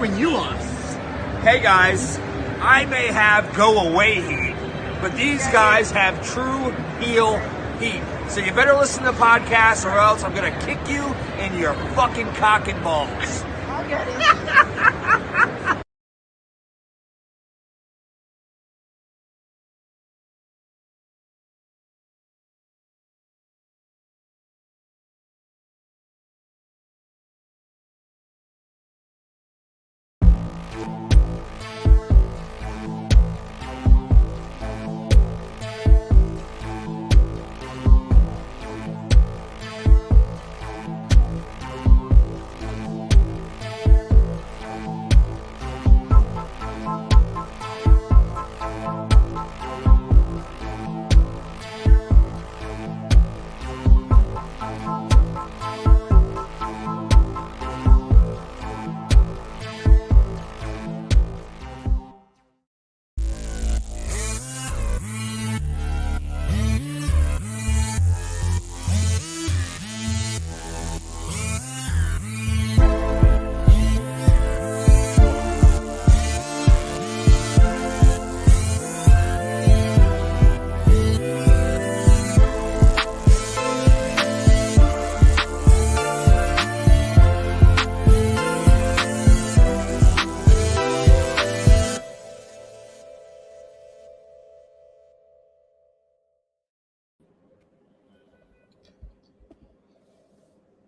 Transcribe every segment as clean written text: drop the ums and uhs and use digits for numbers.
screwing you up. Hey guys, I may have go away heat, but these guys have true heel heat. So you better listen to the podcast or else I'm gonna kick you in your fucking cock and balls. I'll get it.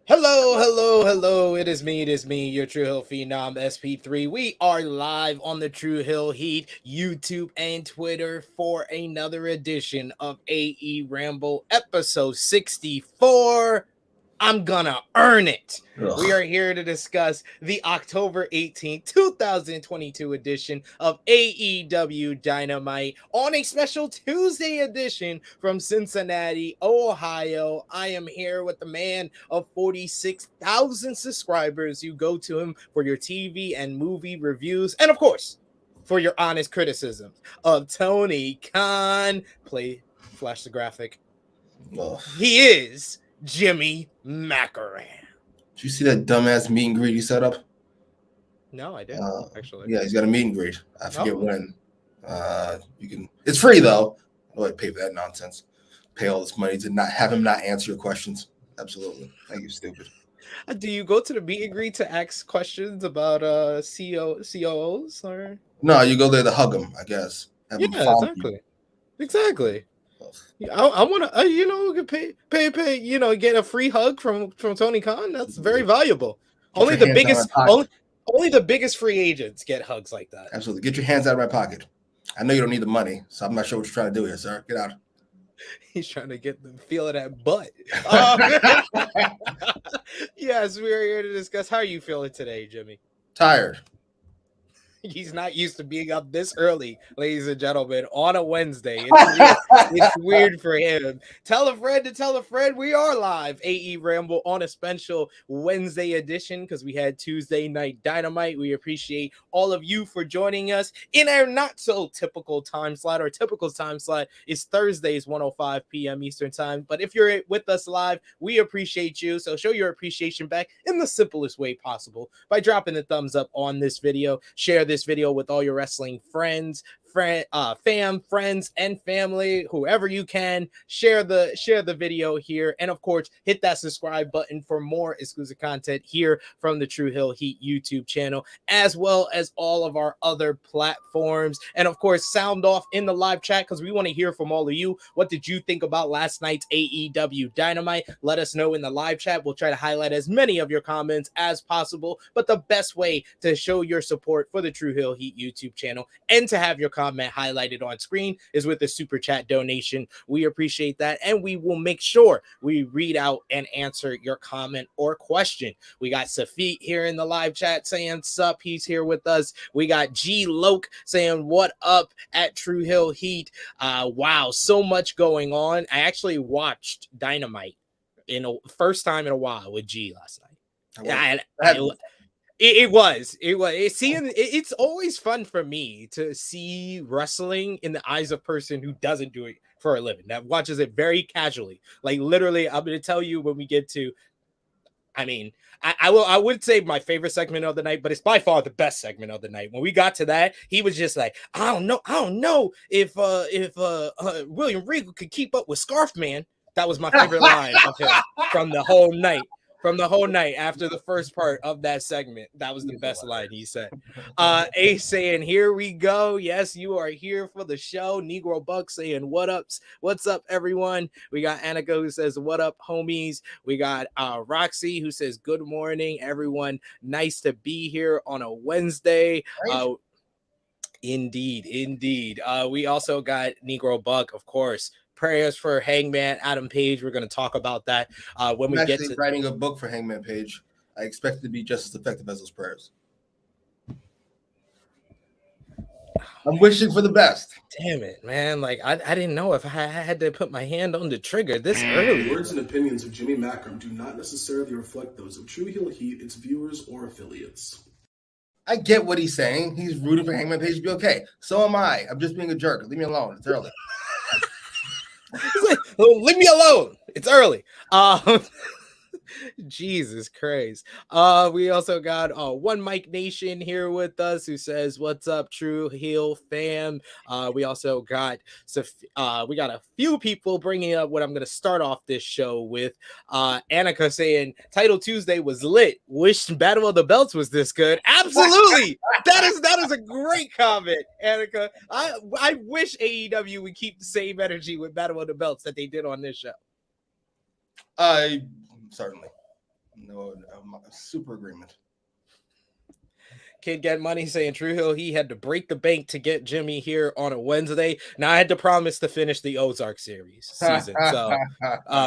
Hello. It is me, your True Hill Phenom, SP3. We are live on the True Hill Heat, YouTube and Twitter for another edition of AEWramble, episode 64. I'm gonna earn it. Ugh. We are here to discuss the October 18th, 2022 edition of AEW Dynamite on a special Tuesday edition from Cincinnati, Ohio. I am here with the man of 46,000 subscribers. You go to him for your TV and movie reviews, and of course, for your honest criticism of Tony Khan. Flash the graphic. Ugh. He is Jimmy Macram. Did you see that dumbass meet and greet he set up? No, I didn't actually. Yeah, he's got a meet and greet. I forget when. You can. It's free though. I don't pay for that nonsense. Pay all this money to not have him not answer your questions. Absolutely. Thank you, stupid. Do you go to the meet and greet to ask questions about COOs or? No, you go there to hug them, I guess. Exactly. I want to, pay, get a free hug from Tony Khan. That's very valuable. Only the biggest free agents get hugs like that. Absolutely. Get your hands out of my pocket. I know you don't need the money, so I'm not sure what you're trying to do here, sir. Get out. He's trying to get the feel of that butt. Yes, we are here to discuss. How are you feeling today, Jimmy? Tired. He's not used to being up this early, ladies and gentlemen, on a Wednesday. It's weird for him. Tell a friend to tell a friend. We are live, AEWramble, on a special Wednesday edition because we had Tuesday night Dynamite. We appreciate all of you for joining us in our not so typical time slot. Our typical time slot is Thursdays, 1:05 p.m. Eastern time. But if you're with us live, we appreciate you. So show your appreciation back in the simplest way possible by dropping the thumbs up on this video. Share this video with all your wrestling friends, friends and family, whoever you can. Share the video here, and of course hit that subscribe button for more exclusive content here from the True Hill Heat YouTube channel, as well as all of our other platforms. And of course, sound off in the live chat because we want to hear from all of you. What did you think about last night's AEW Dynamite? Let us know in the live chat. We'll try to highlight as many of your comments as possible, but the best way to show your support for the True Hill Heat YouTube channel and to have your comment highlighted on screen is with a super chat donation. We appreciate that, and we will make sure we read out and answer your comment or question. We got Safit here in the live chat saying sup. He's here with us. We got G Loke saying what up at True Hill Heat. Wow, so much going on. I actually watched Dynamite first time in a while with G last night. It's always fun for me to see wrestling in the eyes of a person who doesn't do it for a living, that watches it very casually. Like literally, I'm going to tell you when we get to I mean, I would say my favorite segment of the night, but it's by far the best segment of the night. When we got to that, he was just like, I don't know if William Regal could keep up with Scarf Man. That was my favorite line of him from the whole night. From the whole night after the first part of that segment. That was the best line he said. Ace saying, here we go. Yes, you are here for the show. Negro Buck saying, what's up, everyone? We got Annika who says, what up, homies? We got Roxy who says, good morning, everyone. Nice to be here on a Wednesday. Indeed. We also got Negro Buck, of course. Prayers for Hangman Adam Page. We're going to talk about that when we get to writing a book for Hangman Page. I expect it to be just as effective as those prayers. I'm wishing for the best. Damn it, man. Like, I didn't know if I had to put my hand on the trigger this early. The words and opinions of Jimmy Macram do not necessarily reflect those of True Heel Heat, its viewers, or affiliates. I get what he's saying. He's rooting for Hangman Page to be okay. So am I. I'm just being a jerk. Leave me alone. It's early. Leave me alone. It's early. Jesus Christ. We also got One Mike Nation here with us who says, what's up, True Heel fam? We also got we got a few people bringing up what I'm going to start off this show with. Annika saying, Title Tuesday was lit. Wish Battle of the Belts was this good. Absolutely. that is a great comment, Annika. I wish AEW would keep the same energy with Battle of the Belts that they did on this show. Certainly. No, super agreement. Kid Get Money saying True Hill, he had to break the bank to get Jimmy here on a Wednesday. Now I had to promise to finish the Ozark series season. So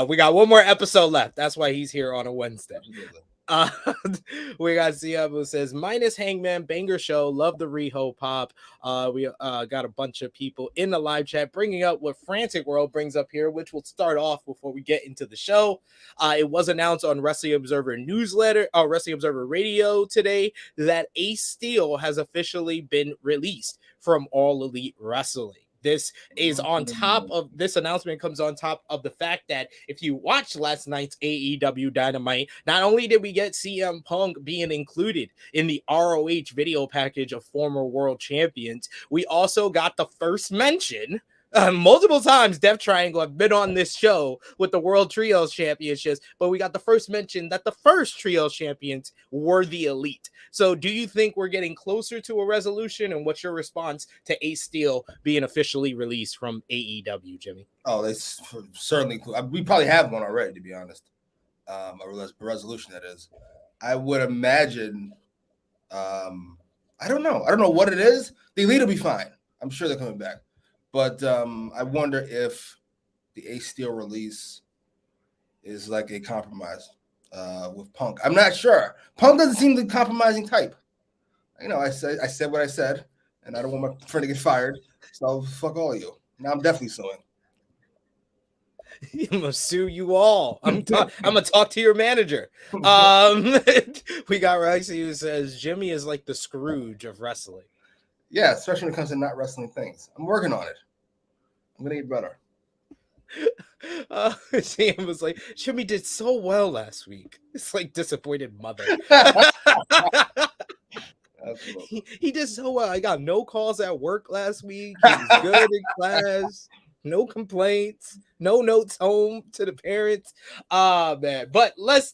we got one more episode left. That's why he's here on a Wednesday. Absolutely. We got Zia who says minus Hangman banger show, love the Riho pop. We got a bunch of people in the live chat bringing up what Frantic World brings up here, which will start off before we get into the show. It was announced on Wrestling Observer newsletter, Wrestling Observer Radio today that Ace Steel has officially been released from All Elite Wrestling. This is on top of this announcement comes on top of the fact that if you watched last night's AEW Dynamite, not only did we get CM Punk being included in the ROH video package of former world champions, we also got the first mention. Multiple times Death Triangle have been on this show with the World Trios Championships, but we got the first mention that the first Trios Champions were the Elite. So do you think we're getting closer to a resolution, and what's your response to Ace Steel being officially released from AEW, Jimmy? Oh, that's certainly cool. We probably have one already, to be honest. A resolution, that is. I would imagine, I don't know what it is. The Elite will be fine. I'm sure they're coming back. But I wonder if the Ace Steel release is like a compromise with Punk. I'm not sure. Punk doesn't seem the compromising type. You know, I said what I said, and I don't want my friend to get fired. So fuck all of you. Now I'm definitely suing. I'm gonna sue you all. I'm gonna talk to your manager. We got Roxy who says Jimmy is like the Scrooge of wrestling. Yeah, especially when it comes to not wrestling things. I'm working on it. I'm gonna get better. Sam was like, Jimmy did so well last week. It's like disappointed mother. He did so well. I got no calls at work last week. He was good in class. No complaints, no notes home to the parents. Man. But let's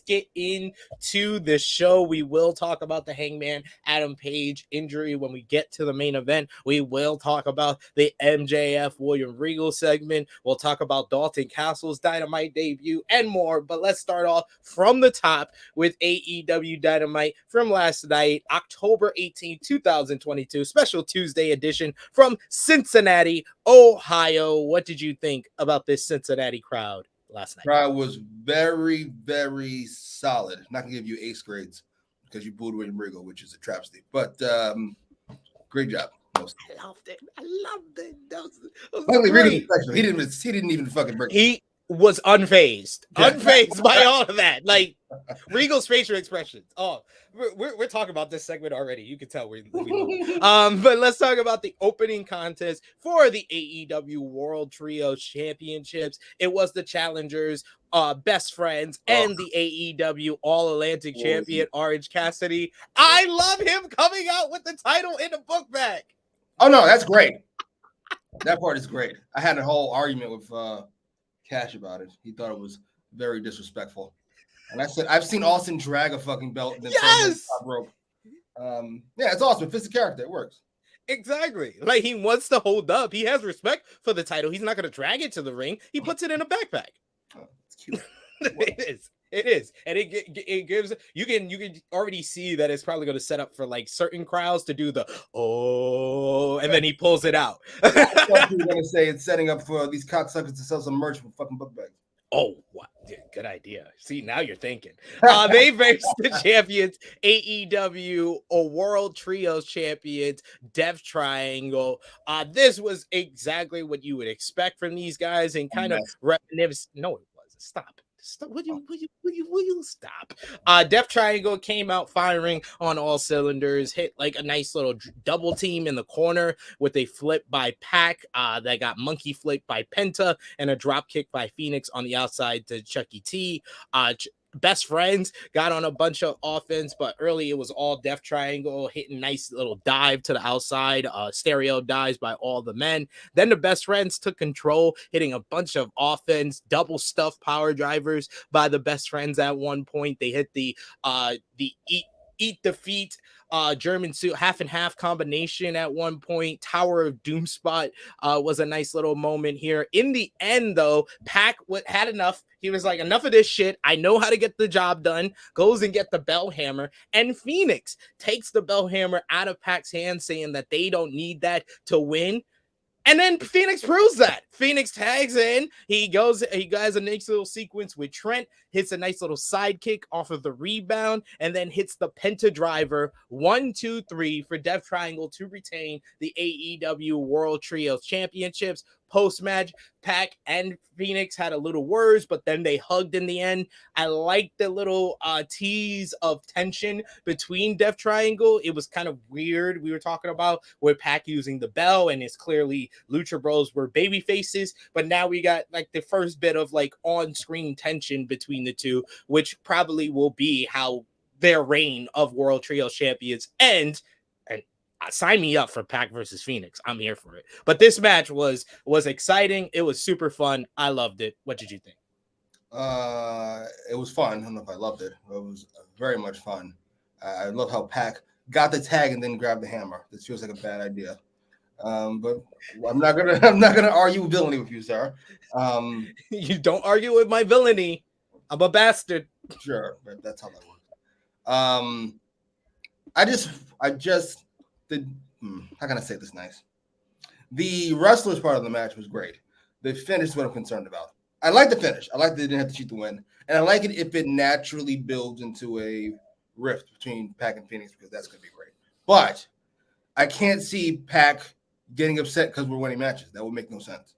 get into the show. We will talk about the Hangman Adam Page injury when we get to the main event. We will talk about the MJF William Regal segment. We'll talk about Dalton Castle's Dynamite debut and more. But let's start off from the top with AEW Dynamite from last night, October 18, 2022, special Tuesday edition from Cincinnati, Ohio. What did you think about this Cincinnati crowd last night? Crowd was very, very solid. Not gonna give you ace grades because you booed William Regal, which is a travesty. But great job. I loved it. That was Regal, he didn't even fucking break. was unfazed Yeah. by all of that. Like Regal's facial expressions. Oh, we're talking about this segment already. You can tell we but let's talk about the opening contest for the AEW World Trios Championships. It was the challengers, best friends, and the AEW All Atlantic Champion Orange Cassidy. I love him coming out with the title in a book bag. Oh no, that's great. That part is great. I had a whole argument with Cash about it. He thought it was very disrespectful. And I said, I've seen Austin drag a fucking belt and then throw it on the top rope. Yeah, it's awesome. It fits the character. It works. Exactly. Like he wants to hold up. He has respect for the title. He's not going to drag it to the ring. He puts it in a backpack. Oh, it's cute. It is. And it gives you can already see that it's probably going to set up for like certain crowds to do the and then he pulls it out. I thought you were going to say it's setting up for these cocksuckers to sell some merch with fucking book bags. Oh, what? Yeah, good idea. See, now you're thinking. They faced the champions, AEW World Trios champions, Death Triangle. This was exactly what you would expect from these guys, and kind of reminiscent. No, it wasn't. Stop. Will you stop? Death Triangle came out firing on all cylinders, hit like a nice little double team in the corner with a flip by Pac that got monkey flipped by Penta and a drop kick by Phoenix on the outside to Chucky T. Best friends got on a bunch of offense, but early it was all Death Triangle hitting nice little dive to the outside, stereo dives by all the men. Then the best friends took control, hitting a bunch of offense, double stuff power drivers by the best friends. At one point, they hit the eat the feet German suit half and half combination at one point. Tower of Doom spot was a nice little moment here. In the end, though, Pac had enough. He was like, enough of this shit. I know how to get the job done. Goes and get the bell hammer. And Phoenix takes the bell hammer out of Pac's hand, saying that they don't need that to win. And then Phoenix proves that. Phoenix tags in. He does a nice little sequence with Trent, hits a nice little sidekick off of the rebound, and then hits the Penta driver 1, 2, 3 for Death Triangle to retain the AEW World Trios Championships. Post-match, Pac and Phoenix had a little words, but then they hugged in the end. I liked the little tease of tension between Death Triangle. It was kind of weird. We were talking about with Pac using the bell, and it's clearly Lucha Bros were baby faces, but now we got like the first bit of like on-screen tension between the two, which probably will be how their reign of World Trios Champions ends. Sign me up for Pac versus Phoenix. I'm here for it. But this match was exciting. It was super fun. I loved it. What did you think? It was fun. I don't know if I loved it. It was very much fun. I love how Pac got the tag and then grabbed the hammer. This feels like a bad idea. But I'm not gonna argue villainy with you, sir. You don't argue with my villainy. I'm a bastard. Sure, but that's how that works. I just how can I say this nice? The wrestlers part of the match was great. The finish is what I'm concerned about. I like the finish. I like that they didn't have to cheat to win. And I like it if it naturally builds into a rift between Pac and Phoenix, because that's going to be great. But I can't see Pac getting upset because we're winning matches. That would make no sense.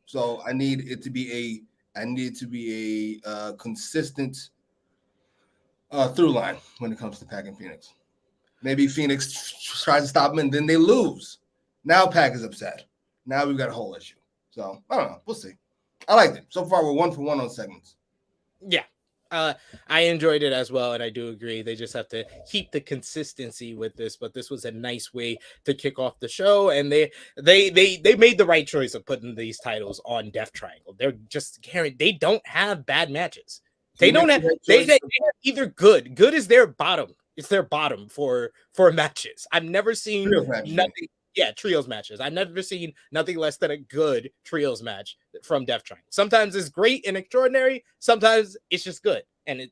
So I need it to be a consistent through line when it comes to Pac and Phoenix. Maybe Phoenix tries to stop him and then they lose. Now Pac is upset. Now we've got a whole issue. So I don't know. We'll see. I liked it. So far, we're 1 for 1 on segments. Yeah. I enjoyed it as well, and I do agree. They just have to keep the consistency with this, but this was a nice way to kick off the show, and they made the right choice of putting these titles on Death Triangle. They're just they don't have bad matches. They don't have they have either good. Good is their bottom. It's their bottom for matches. I've never seen nothing. Yeah, trios matches. I've never seen nothing less than a good trios match from Death Triangle. Sometimes it's great and extraordinary. Sometimes it's just good. And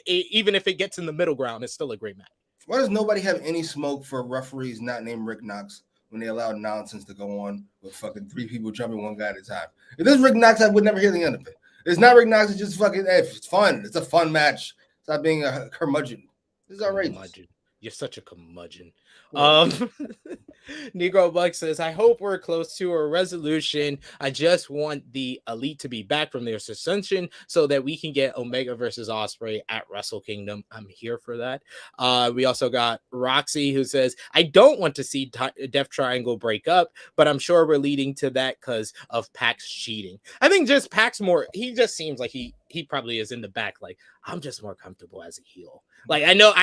even if it gets in the middle ground, it's still a great match. Why does nobody have any smoke for referees not named Rick Knox when they allow nonsense to go on with fucking 3 people jumping one guy at a time? If this is Rick Knox, I would never hear the end of it. It's not Rick Knox. It's just fucking, it's fun. It's a fun match. Stop being a curmudgeon. This is outrageous. You're such a curmudgeon. Negro Buck says, I hope we're close to a resolution. I just want the Elite to be back from their suspension so that we can get Omega versus Ospreay at Wrestle Kingdom. I'm here for that. We also got Roxy, who says, I don't want to see Death Triangle break up, but I'm sure we're leading to that because of Pax cheating. I think just Pax more, he just seems like he probably is in the back, like, I'm just more comfortable as a heel. Like, I know,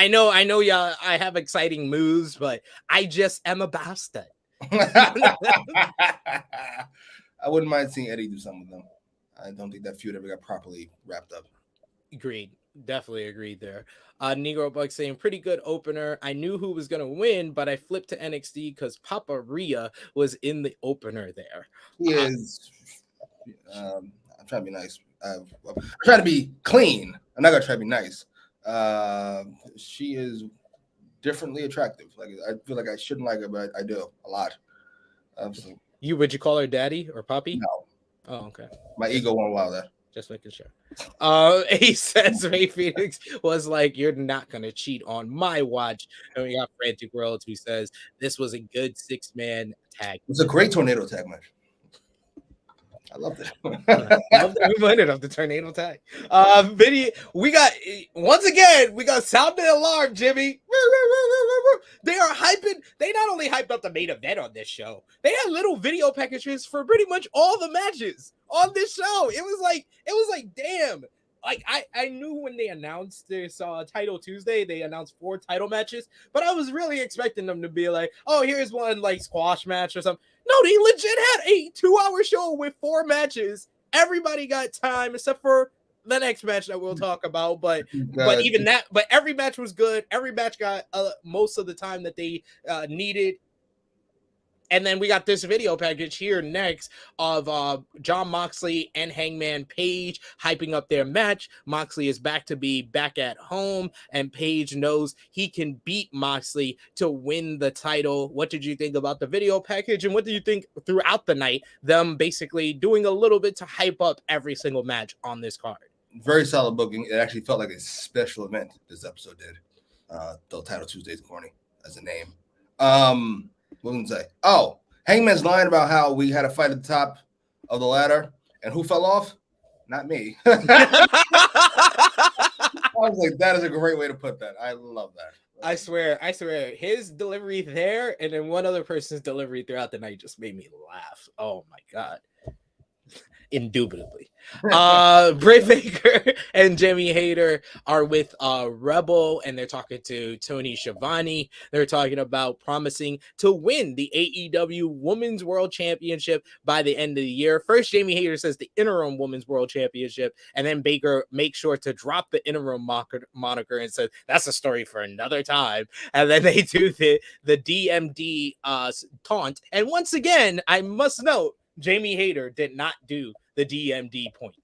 y'all, I have exciting moves, but I just am a bastard. I wouldn't mind seeing Eddie do something with them. I don't think that feud ever got properly wrapped up. Agreed. Definitely agreed there. Negro Buck saying, pretty good opener. I knew who was going to win, but I flipped to NXT because Papa Rhea was in the opener there. He is. I'm trying to be nice. I'm trying to be clean. I'm not going to try to be nice. She is differently attractive. Like, I feel like I shouldn't like her, but I do a lot. So, would you call her daddy or puppy? No. Oh, okay. My ego won't allow that. Just making sure. He says Ray Phoenix was like, you're not gonna cheat on my watch. And we got Frantic Worlds, who says this was a good 6-man tag. It was a great tornado tag match. I loved it. Love the reminder of the tornado tag. Video. We got sound the alarm, Jimmy. They are hyping. They not only hyped up the main event on this show, they had little video packages for pretty much all the matches on this show. It was like, damn. Like, I knew when they announced this Title Tuesday, they announced 4 title matches, but I was really expecting them to be like, oh, here's one like squash match or something. No, they legit had a 2-hour show with 4 matches. Everybody got time except for the next match that we'll talk about. But even that, but every match was good. Every match got most of the time that they needed. And then we got this video package here next of Jon Moxley and Hangman Page hyping up their match. Moxley is back to be back at home, and Page knows he can beat Moxley to win the title. What did you think about the video package? And what do you think throughout the night, them basically doing a little bit to hype up every single match on this card? Very solid booking. It actually felt like a special event this episode did. Though Title Tuesday's corny as a name. What was I say? Oh, Hangman's lying about how we had a fight at the top of the ladder, and who fell off? Not me. I was like, that is a great way to put that. I love that. I swear, his delivery there and then one other person's delivery throughout the night just made me laugh. Oh my God. Indubitably. Britt Baker and Jimmy Hayter are with Rebel, and they're talking to Tony Schiavone. They're talking about promising to win the AEW Women's World Championship by the end of the year. First, Jamie Hayter says the interim Women's World Championship, and then Baker makes sure to drop the interim moniker and says that's a story for another time. And then they do the DMD taunt. And once again, I must note, Jamie Hayter did not do the DMD point.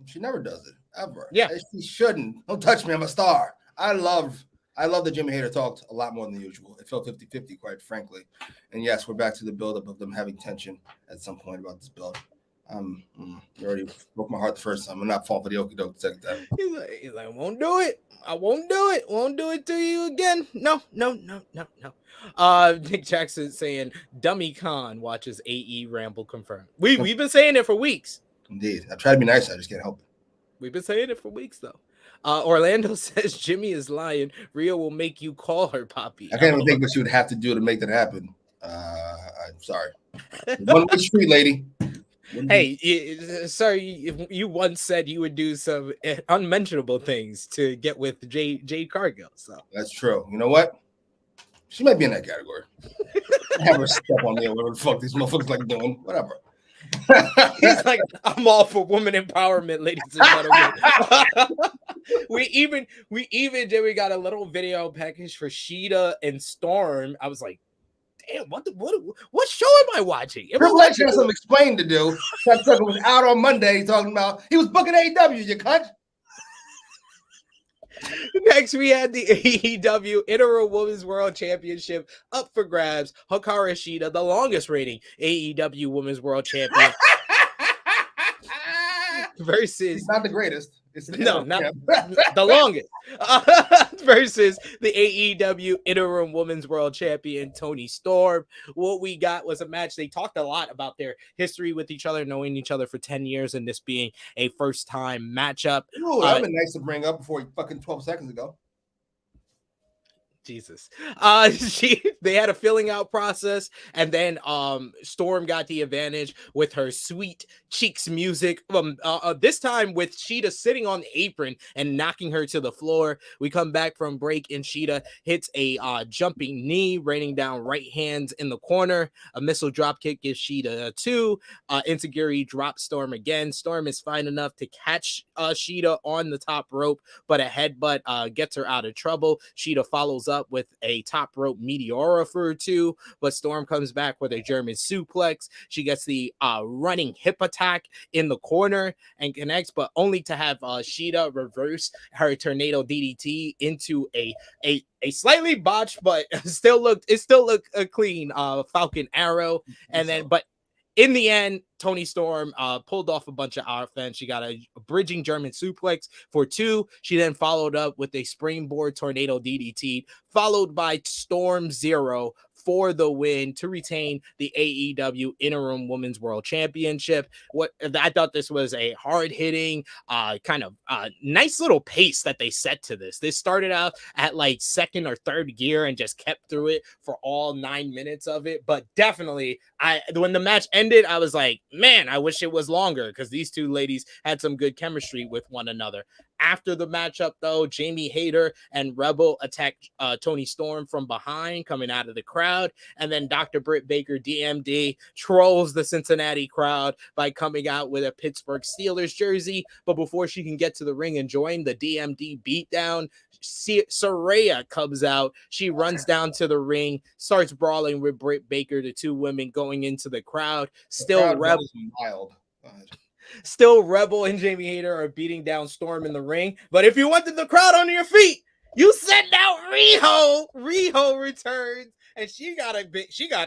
She never does it, ever. Yeah. She shouldn't. Don't touch me. I'm a star. I love that Jimmy Hayter talked a lot more than usual. It felt 50-50, quite frankly. And yes, we're back to the buildup of them having tension at some point about this build. You already broke my heart the first time. I'm not falling for the okie doke the second time. He's like, won't do it. I won't do it. Won't do it to you again. No. Nick Jackson saying Dummy Khan watches AEWramble confirmed. We've been saying it for weeks. Indeed. I try to be nice. I just can't help it. We've been saying it for weeks, though. Orlando says Jimmy is lying. Rhea will make you call her Poppy. I can't even think what she would have to do to make that happen. I'm sorry. One way street, lady. Hey, sir, you once said you would do some unmentionable things to get with Jade Cargill. So that's true. You know what? She might be in that category. Have her step on me or whatever the fuck these motherfuckers like doing. Whatever. He's like, I'm all for woman empowerment, ladies and gentlemen. we even got a little video package for Sheeta and Storm. I was like, damn, what show am I watching? Triple H has some explaining to do. That sucker was out on Monday talking about he was booking AEW, you cunt. Next, we had the AEW Interim Women's World Championship up for grabs. Hikaru Shida, the longest reigning AEW Women's World Champion, versus he's not the greatest. It's the No, interim not champ. the longest. Versus the AEW Interim Women's World Champion Toni Storm. What we got was a match. They talked a lot about their history with each other, knowing each other for 10 years, and this being a first-time matchup. Ooh, that would be nice to bring up before fucking 12 seconds ago. Jesus. They had a filling out process, and then Storm got the advantage with her sweet cheeks music. This time with Sheeta sitting on the apron and knocking her to the floor. We come back from break, and Sheeta hits a jumping knee, raining down right hands in the corner. A missile drop kick gives Sheeta a 2. Enziguri drops Storm again. Storm is fine enough to catch Sheeta on the top rope, but a headbutt gets her out of trouble. Sheeta follows up with a top rope meteora for 2, but Storm comes back with a German suplex. She gets the running hip attack in the corner and connects, but only to have Sheeta reverse her tornado DDT into a slightly botched, but it still looked a clean Falcon Arrow. And then, but in the end, Toni Storm pulled off a bunch of offense. She got a bridging German suplex for 2. She then followed up with a springboard tornado DDT, followed by Storm Zero for the win to retain the AEW Interim Women's World Championship. I thought this was a hard-hitting, kind of nice little pace that they set to this. This started out at like second or third gear and just kept through it for all 9 minutes of it. But definitely, when the match ended, I was like, man, I wish it was longer, because these two ladies had some good chemistry with one another. After the matchup, though, Jamie Hayter and Rebel attacked Toni Storm from behind, coming out of the crowd. And then Dr. Britt Baker, DMD, trolls the Cincinnati crowd by coming out with a Pittsburgh Steelers jersey. But before she can get to the ring and join the DMD beatdown, Saraya comes out. She runs down to the ring, starts brawling with Britt Baker, the two women going into the crowd. Still Rebel. Wild. Still, Rebel and Jamie Hayter are beating down Storm in the ring. But if you wanted the crowd on your feet, you send out Riho. Riho returns, and she got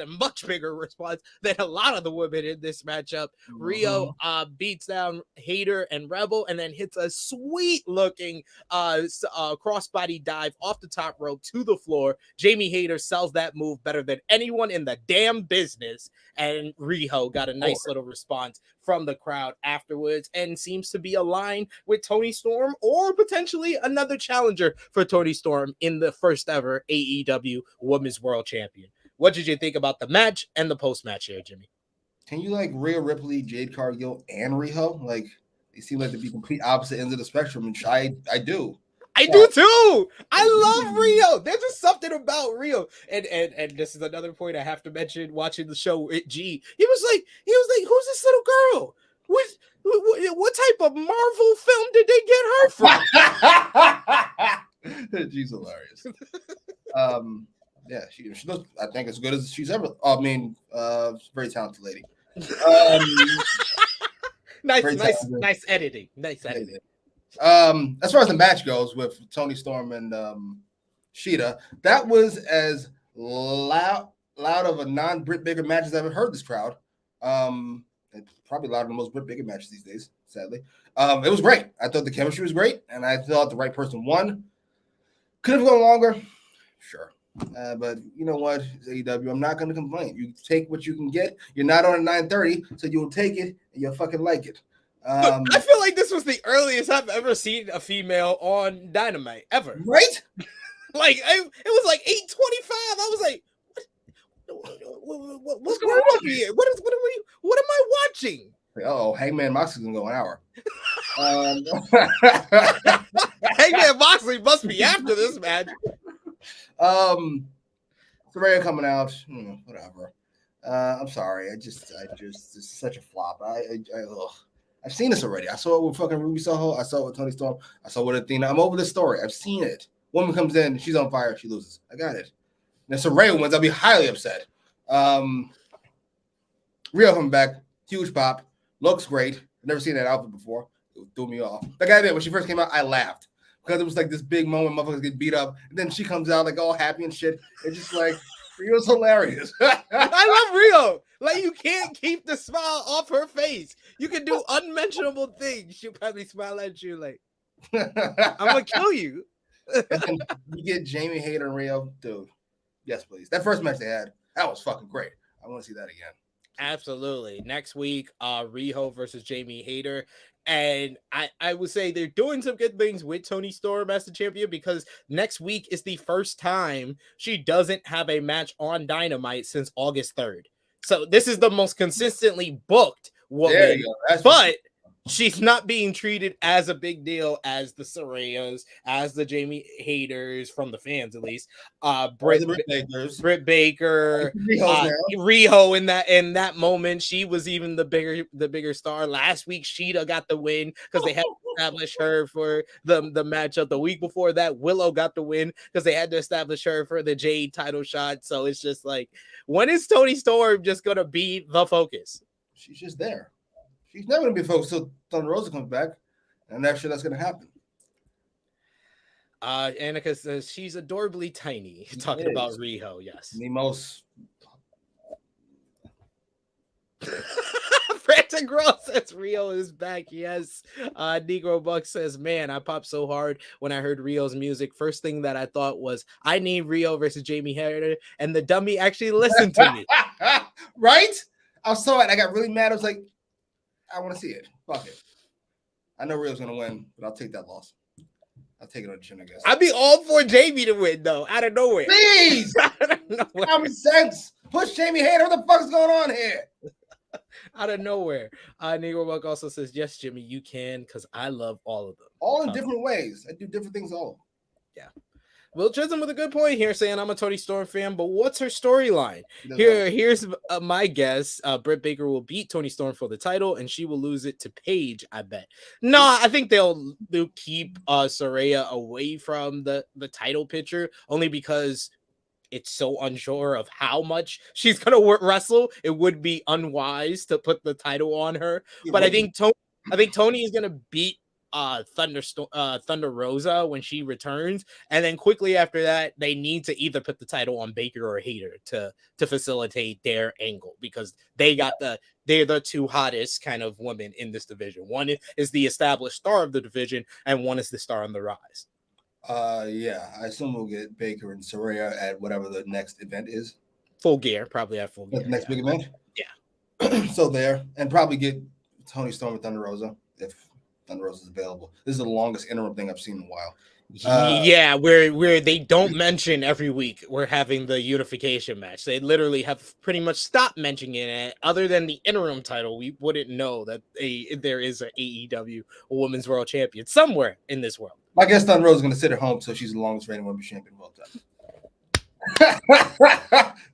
a much bigger response than a lot of the women in this matchup. Riho beats down Hayter and Rebel, and then hits a sweet looking crossbody dive off the top rope to the floor. Jamie Hayter sells that move better than anyone in the damn business, and Riho got a nice little response from the crowd afterwards, and seems to be aligned with Toni Storm, or potentially another challenger for Toni Storm in the first ever AEW Women's World Champion. What did you think about the match and the post-match here, Jimmy? Can you like Rhea Ripley, Jade Cargill, and Riho? Like, they seem like to be complete opposite ends of the spectrum, and I do. I do too. I love Riho. There's just something about Riho. And this is another point I have to mention watching the show with G. He was like, who's this little girl? What type of Marvel film did they get her from? She's hilarious. Yeah, she looks, I think, as good as she's ever. I mean, very talented lady. Nice editing. Nice editing. As far as the match goes with Toni Storm and Sheeta, that was as loud of a non-Britt Baker match as I've ever heard this crowd. It's probably louder than most Britt Baker matches these days, sadly. It was great. I thought the chemistry was great, and I thought the right person won. Could have gone longer, sure. But you know what, AEW, I'm not going to complain. You take what you can get. You're not on at 9:30, so you'll take it, and you'll fucking like it. I feel like this was the earliest I've ever seen a female on Dynamite ever. Right? Like it was like 8:25. I was like, what's going on here? What am I watching? Oh, Hangman Moxley's gonna go an hour. Hangman Moxley must be after this match. Saraya coming out, whatever. I'm sorry. I just it's such a flop. I've seen this already. I saw it with fucking Ruby Soho. I saw it with Toni Storm. I saw it with Athena. I'm over this story. I've seen it. Woman comes in, she's on fire, she loses. I got it. Now Saraya wins, I'll be highly upset. Rio coming back, huge pop, looks great. I've never seen that outfit before. It threw me off. Like I did when she first came out, I laughed because it was like this big moment, motherfuckers get beat up, and then she comes out like all happy and shit. It's just like Rio's hilarious. I love Rio. Like, you can't keep the smile off her face. You can do unmentionable things. She'll probably smile at you like, I'm gonna kill you. And then you get Jamie Hayter and Rio, dude. Yes, please. That first match they had, that was fucking great. I want to see that again. Absolutely. Next week, Riho versus Jamie Hayter. And I would say they're doing some good things with Toni Storm as the champion, because next week is the first time she doesn't have a match on Dynamite since August 3rd. So this is the most consistently booked woman. There you go. But she's not being treated as a big deal as the Sarayas, as the Jamie Hayters, from the fans at least. Britt Baker, Riho in that moment, she was even the bigger star. Last week, Sheeta got the win because they had to establish her for the matchup. The week before that, Willow got the win because they had to establish her for the Jade title shot. So it's just like, when is Toni Storm just gonna be the focus? She's just there. She's never going to be focused until Thunder Rosa comes back. And that's sure that's going to happen. Annika says she's adorably tiny. Talking about Riho, yes. The most. Frantic Girl says Rio is back. Yes. Negro Buck says, man, I popped so hard when I heard Rio's music. First thing that I thought was, I need Rio versus Jamie Hayter. And the dummy actually listened to me. Right? I saw it. I got really mad. I was like, I want to see it. Fuck it. I know Rio's gonna win, but I'll take that loss. I'll take it on the chin, I guess. I'd be all for Jamie to win, though, out of nowhere. Please! Common sense. Push Jamie Hayter. What the fuck is going on here? Out of nowhere. Negro Buck also says, yes, Jimmy, you can, because I love all of them. All in different ways. I do different things all. Yeah. Will Chisholm with a good point here, saying I'm a Toni Storm fan, but what's her storyline? Here's my guess. Britt Baker will beat Toni Storm for the title, and she will lose it to Paige, I bet. No, I think they'll keep Saraya away from the title picture, only because it's so unsure of how much she's going to wrestle. It would be unwise to put the title on her. But I think Toni is going to beat Thunder Rosa when she returns, and then quickly after that they need to either put the title on Baker or Hayter to facilitate their angle, because they're the two hottest kind of women in this division. One is the established star of the division, and one is the star on the rise. Yeah, I assume we'll get Baker and Saraya at whatever the next event is. Full Gear, probably at Full Gear. The next big event. Yeah. So there, and probably get Toni Storm and Thunder Rosa if Thunder Rosa is available. This is the longest interim thing I've seen in a while. Yeah, where they don't mention every week we're having the unification match. They literally have pretty much stopped mentioning it. Other than the interim title, we wouldn't know that there is an AEW Women's World Champion somewhere in this world. I guess Thunder Rosa is going to sit at home so she's the longest reigning women's champion of all time.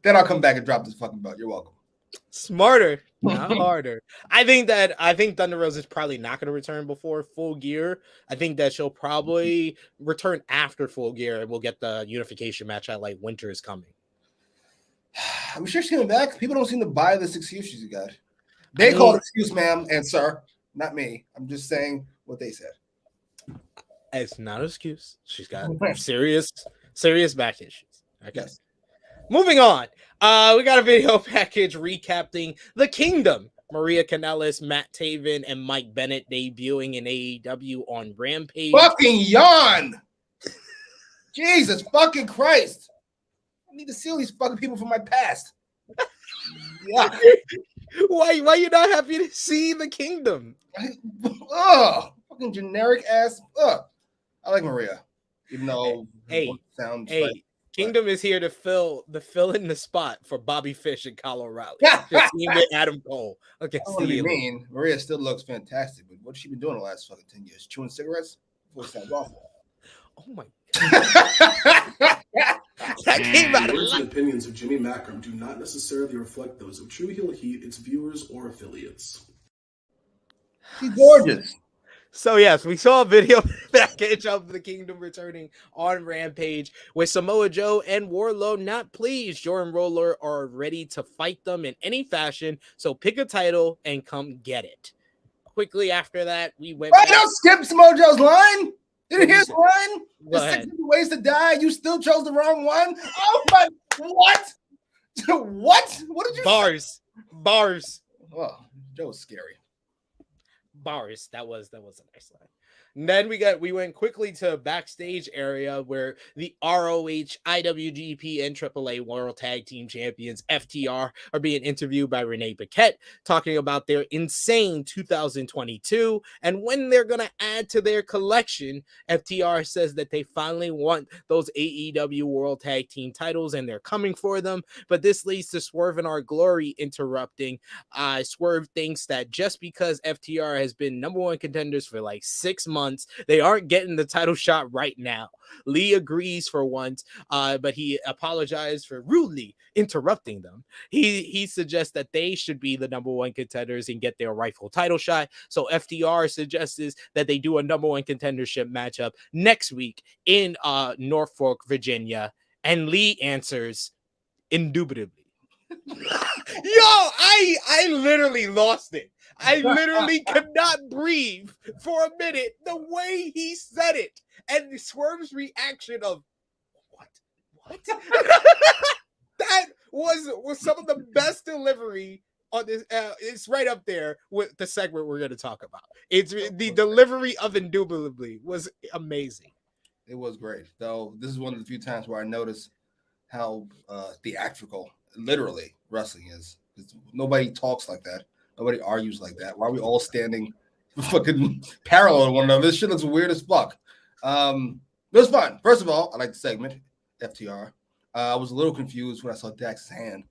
Then I'll come back and drop this fucking belt. You're welcome. Smarter, not harder. I think Thunder Rosa is probably not going to return before Full Gear. I think that she'll probably return after Full Gear, and we'll get the unification match at like Winter is Coming. I'm sure she's coming back. People don't seem to buy this excuse she's got. They call it excuse, ma'am and sir, not me. I'm just saying what they said. It's not an excuse. She's got serious back issues. Okay. Yes. Moving on. We got a video package recapping The Kingdom. Maria Kanellis, Matt Taven, and Mike Bennett debuting in AEW on Rampage. Fucking yawn. Jesus fucking Christ. I need to see all these fucking people from my past. Yeah. Why you not happy to see The Kingdom? Fucking generic ass. I like Maria, even though sounds like Kingdom is here to fill in the spot for Bobby Fish and Kyle O'Reilly. Just team with Adam Cole. Okay, Maria still looks fantastic, but what's she been doing the last fucking 10 years? Chewing cigarettes? Before it sounds awful. Oh my God. That came out. The words and opinions of Jimmy Macram do not necessarily reflect those of True Heel Heat, its viewers, or affiliates. She's gorgeous. So yes, we saw a video package of The Kingdom returning on Rampage with Samoa Joe and Wardlow not pleased. Jordan Roller are ready to fight them in any fashion, so pick a title and come get it. Quickly after that, we went. Right, don't skip Samoa Joe's line. Didn't hear his line? There's 6 ways to die. You still chose the wrong one. Oh my! What? What? What did you? Bars. Oh, Joe's scary. Bars. That was a nice line. And then we went quickly to backstage area where the ROH, IWGP, and AAA World Tag Team Champions FTR are being interviewed by Renee Paquette, talking about their insane 2022 and when they're gonna add to their collection. FTR says that they finally want those AEW World Tag Team titles and they're coming for them, but this leads to Swerve and Our Glory interrupting. Swerve thinks that just because FTR has been number one contenders for like 6 months, they aren't getting the title shot right now. Lee agrees for once, but he apologized for rudely interrupting them. He suggests that they should be the number one contenders and get their rightful title shot. So FTR suggests that they do a number one contendership matchup next week in Norfolk, Virginia. And Lee answers, indubitably. Yo, I literally lost it. I literally could not breathe for a minute the way he said it. And Swerve's reaction of, what? That was some of the best delivery on this. It's right up there with the segment we're going to talk about. It's the delivery of indubitably was amazing. It was great. Though this is one of the few times where I noticed how theatrical, literally, wrestling is. Nobody talks like that. Nobody argues like that. Why are we all standing fucking parallel to one another? This shit looks weird as fuck. It was fun. First of all, I like the segment, FTR. I was a little confused when I saw Dax's hand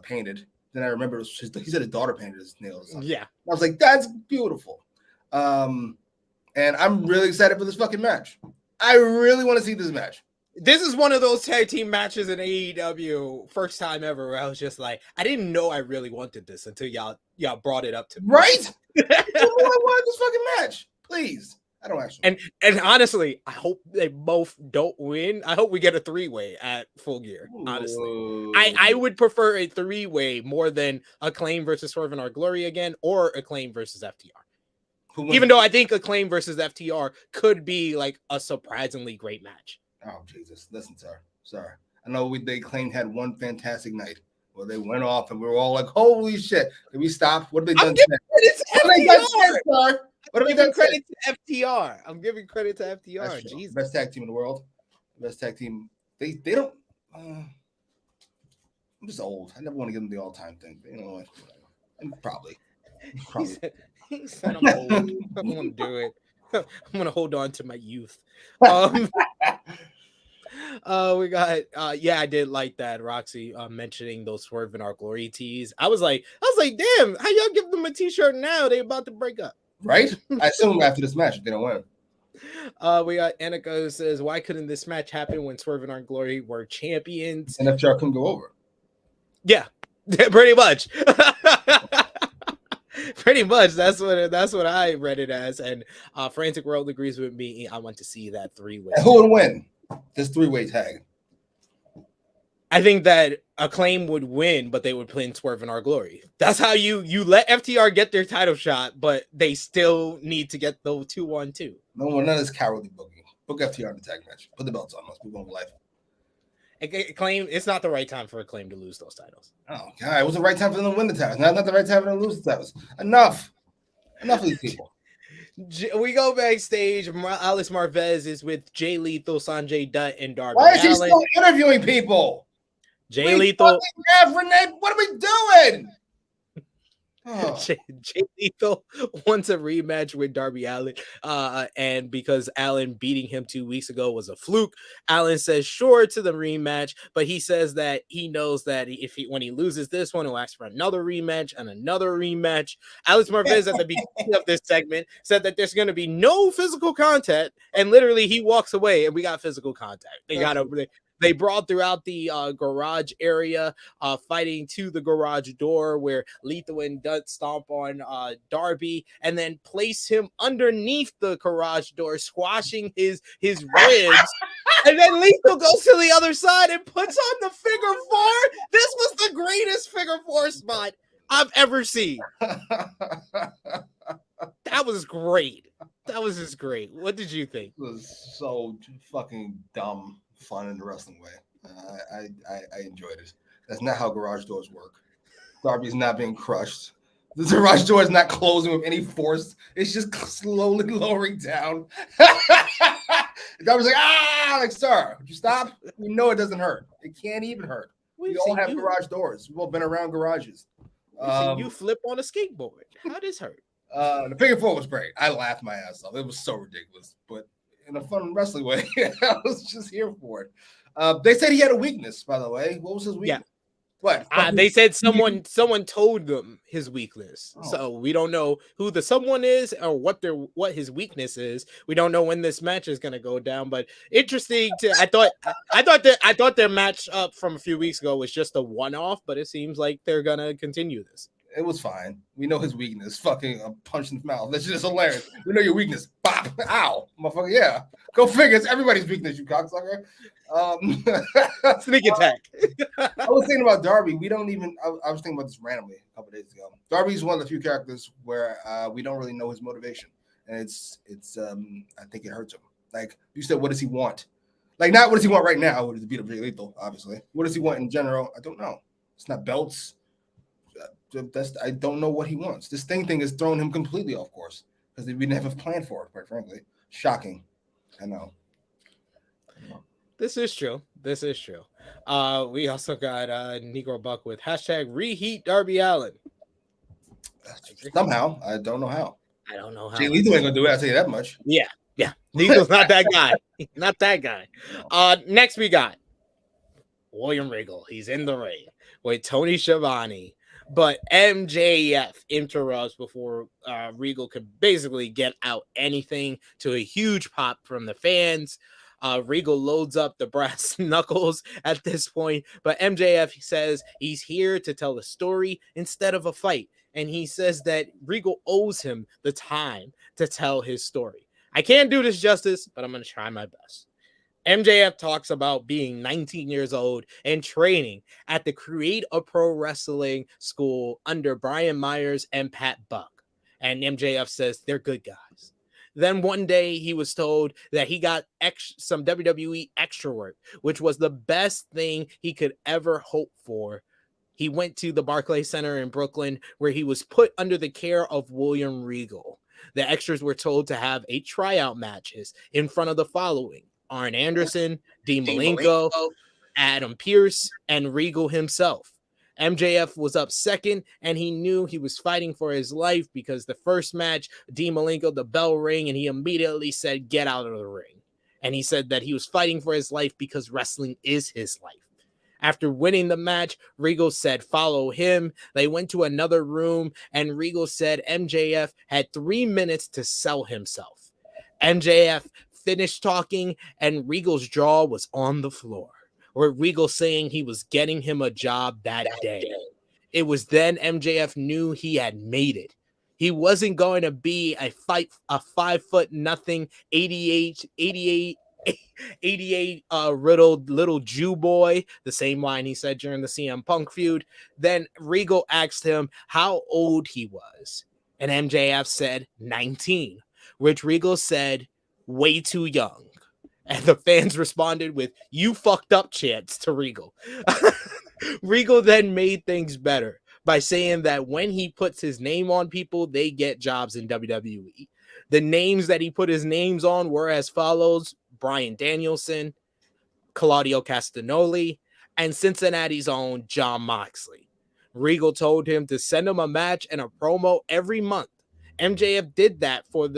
painted. Then I remember he said his daughter painted his nails. Yeah. I was like, that's beautiful. And I'm really excited for this fucking match. I really want to see this match. This is one of those tag team matches in AEW, first time ever, where I was just like, I didn't know I really wanted this until y'all brought it up to me. Right? I wanted this fucking match. Please. I don't actually. And honestly, I hope they both don't win. I hope we get a 3-way at Full Gear. Honestly, I would prefer a 3-way more than Acclaim versus Swerve and Our Glory again, or Acclaim versus FTR. Even though I think Acclaim versus FTR could be like a surprisingly great match. Oh, Jesus. Listen, sir. Sorry. I know they claimed had one fantastic night where they went off and we were all like, holy shit. Did we stop? What have they done today? What have they done credit to FTR? I'm giving credit to FTR. Jesus. Best tag team in the world. Best tag team. They don't. I'm just old. I never want to give them the all-time thing. But you know what? Probably. He said I'm old. I don't want to do it. I'm going to hold on to my youth. We got I did like that Roxy mentioning those Swerve and Our Glory tees. I was like, damn, how y'all give them a t-shirt now? They about to break up. Right? I assume after this match they don't win. We got Annika who says, why couldn't this match happen when Swerve and Our Glory were champions? And FTR couldn't go over. Yeah, pretty much. Pretty much, that's what I read it as, and Frantic World agrees with me. I want to see that 3-way. Who would win this 3-way tag? I think that Acclaim would win, but they would play in Swerve and Our Glory. That's how you let FTR get their title shot, but they still need to get the 2-1-2. No, none of this cowardly booking. Book FTR in the tag match. Put the belts on. Let's move on with life. Acclaim, it's not the right time for Acclaim to lose those titles. Oh God, it was the right time for them to win the titles. Not the right time for them to lose the titles. Enough of these people. We go backstage. Alex Marvez is with Jay Lethal, Sanjay Dutt, and Darby Why is he Allin. still interviewing people? Jay Lethal. Renee, what are we doing? Oh. Jay Lethal wants a rematch with Darby Allin, and because Allin beating him 2 weeks ago was a fluke, Allin says sure to the rematch, but he says that he knows that when he loses this one, he'll ask for another rematch and another rematch. Alex Marvez at the beginning of this segment said that there's going to be no physical contact, and literally he walks away, and we got physical contact. They brawled throughout the garage area, fighting to the garage door where Lethal and Dutt stomp on Darby and then place him underneath the garage door, squashing his ribs. And then Lethal goes to the other side and puts on the figure 4. This was the greatest figure 4 spot I've ever seen. That was great. That was just great. What did you think? It was so fucking dumb. Fun in the wrestling way. I enjoyed it. That's not how garage doors work. Darby's not being crushed. The garage door is not closing with any force. It's just slowly lowering down. The guy was like, sir, would you stop? We know it doesn't hurt. It can't even hurt. We all have garage doors. We've all been around garages. You flip on a skateboard. How does hurt? The figure four was great. I laughed my ass off. It was so ridiculous, but in a fun wrestling way. I was just here for it. They said he had a weakness, by the way. What was his weakness? Yeah. What? They said someone told them his weakness. Oh. So we don't know who the someone is or what his weakness is. We don't know when this match is going to go down, but interesting I thought their match up from a few weeks ago was just a one-off, but it seems like they're going to continue this. It was fine. We know his weakness. Fucking a punch in the mouth. That's just hilarious. We know your weakness. Bop. Ow. Motherfucker. Yeah. Go figure. It's everybody's weakness, you cocksucker. Sneak attack. I was thinking about Darby. We don't even. I was thinking about this randomly a couple days ago. Darby's one of the few characters where we don't really know his motivation, and it's. I think it hurts him. Like you said, what does he want? Like not what does he want right now? What is to beat up Jay Lethal? Obviously. What does he want in general? I don't know. It's not belts. I don't know what he wants. This thing is throwing him completely off course because we didn't have a plan for it. Quite frankly, shocking. I know. This is true. We also got Negro Buck with #reheat Darby Allin. Somehow, I don't know how. Jay Lethal ain't gonna do it. I'll tell you that much. Yeah. Lethal's not that guy. Not that guy. Next we got William Regal. He's in the ring with Tony Schiavone. But MJF interrupts before Regal could basically get out anything to a huge pop from the fans. Regal loads up the brass knuckles at this point, but MJF says he's here to tell a story instead of a fight. And he says that Regal owes him the time to tell his story. I can't do this justice, but I'm going to try my best. MJF talks about being 19 years old and training at the Create a Pro Wrestling School under Brian Myers and Pat Buck. And MJF says they're good guys. Then one day he was told that he got some WWE extra work, which was the best thing he could ever hope for. He went to the Barclays Center in Brooklyn where he was put under the care of William Regal. The extras were told to have 8 tryout matches in front of the following: Arn Anderson, Dean Malenko, Adam Pearce, and Regal himself. MJF was up second, and he knew he was fighting for his life because the first match, Dean Malenko, the bell rang, and he immediately said, "Get out of the ring." And he said that he was fighting for his life because wrestling is his life. After winning the match, Regal said, "Follow him." They went to another room, and Regal said MJF had 3 minutes to sell himself. MJF finished talking, and Regal's jaw was on the floor, with Regal saying he was getting him a job that day. It was then MJF knew he had made it. He wasn't going to be a 5'0" 88 riddled little Jew boy, the same line he said during the CM Punk feud. Then Regal asked him how old he was, and MJF said 19, which Regal said way too young. And the fans responded with "you fucked up" chants to Regal. Regal then made things better by saying that when he puts his name on people, they get jobs in WWE. The names that he put his names on were as follows: Bryan Danielson, Claudio Castagnoli, and Cincinnati's own Jon Moxley. Regal told him to send him a match and a promo every month. MJF did that for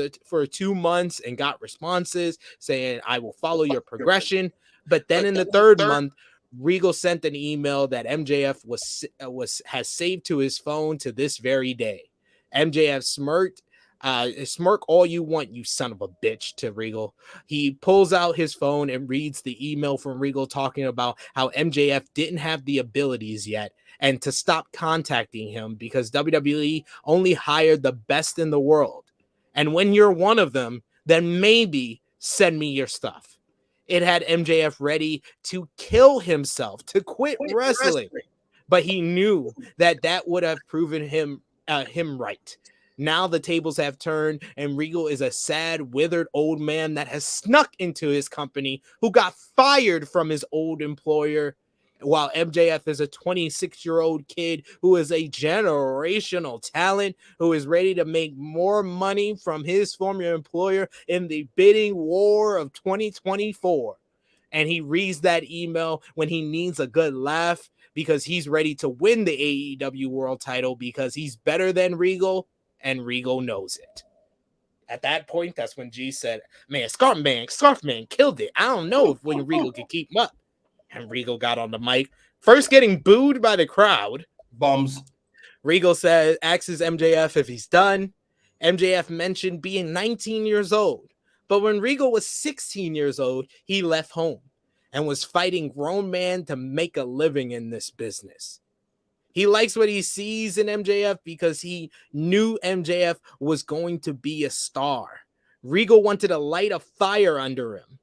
2 months and got responses saying, "I will follow your progression." But then in the third month, Regal sent an email that MJF has saved to his phone to this very day. MJF smirked. Smirk all you want, you son of a bitch, to Regal. He pulls out his phone and reads the email from Regal talking about how MJF didn't have the abilities yet and to stop contacting him because WWE only hired the best in the world. And when you're one of them, then maybe send me your stuff. It had MJF ready to kill himself, to quit wrestling. But he knew that would have proven him right. Now the tables have turned, and Regal is a sad, withered old man that has snuck into his company, who got fired from his old employer while MJF is a 26-year-old kid who is a generational talent who is ready to make more money from his former employer in the bidding war of 2024. And he reads that email when he needs a good laugh because he's ready to win the AEW World title because he's better than Regal, and Regal knows it. At that point, that's when G said, man, Scarfman killed it. I don't know if when Regal could keep him up. And Regal got on the mic, first getting booed by the crowd. Bums. Regal asks MJF if he's done. MJF mentioned being 19 years old. But when Regal was 16 years old, he left home and was fighting grown men to make a living in this business. He likes what he sees in MJF because he knew MJF was going to be a star. Regal wanted to light a fire under him.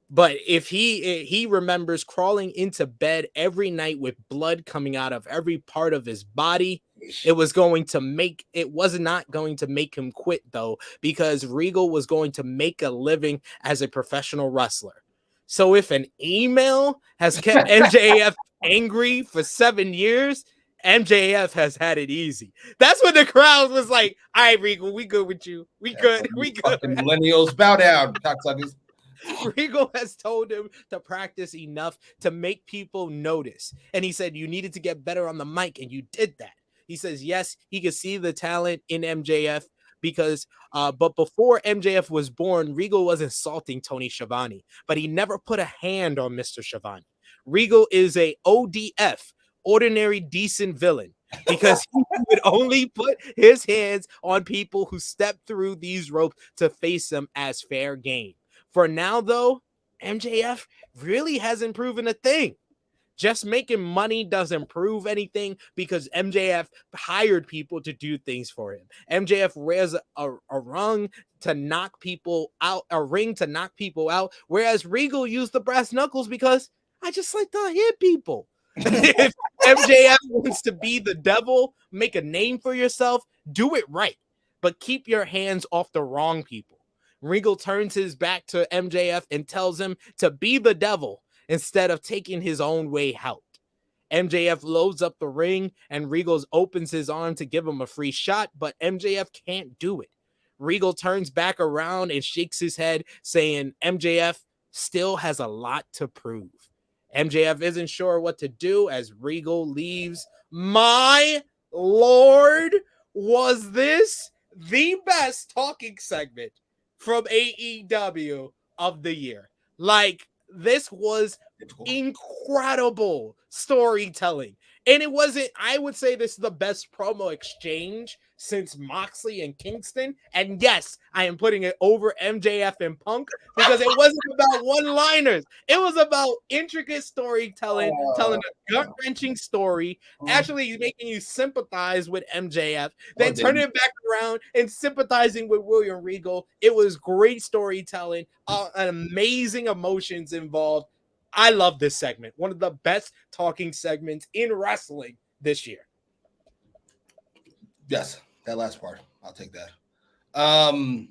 But if he remembers crawling into bed every night with blood coming out of every part of his body, it was not going to make him quit though, because Regal was going to make a living as a professional wrestler. So if an email has kept MJF angry for 7 years, MJF has had it easy. That's when the crowd was like, all right, Regal, we good with you. We good. Millennials, bow down, cocksuckers. Regal has told him to practice enough to make people notice. And he said, you needed to get better on the mic, and you did that. He says, yes, he could see the talent in MJF because, but before MJF was born, Regal was insulting Tony Schiavone, but he never put a hand on Mr. Schiavone. Regal is a ODF, ordinary decent villain, because he would only put his hands on people who step through these ropes to face them as fair game. For now, though, MJF really hasn't proven a thing. Just making money doesn't prove anything because MJF hired people to do things for him. MJF wears a ring to knock people out, whereas Regal used the brass knuckles because I just like to hit people. If MJF wants to be the devil, make a name for yourself, do it right, but keep your hands off the wrong people. Regal turns his back to MJF and tells him to be the devil instead of taking his own way out. MJF loads up the ring and Regal opens his arm to give him a free shot, but MJF can't do it. Regal turns back around and shakes his head, saying MJF still has a lot to prove. MJF isn't sure what to do as Regal leaves. My Lord, was this the best talking segment from AEW of the year? Like, this was incredible storytelling. And it wasn't, I would say this is the best promo exchange since Moxley and Kingston. And yes, I am putting it over MJF and Punk because it wasn't about one-liners. It was about intricate storytelling, telling a gut-wrenching story, actually making you sympathize with MJF, then turning it back around and sympathizing with William Regal. It was great storytelling, amazing emotions involved. I love this segment. One of the best talking segments in wrestling this year. Yes, that last part. I'll take that. I don't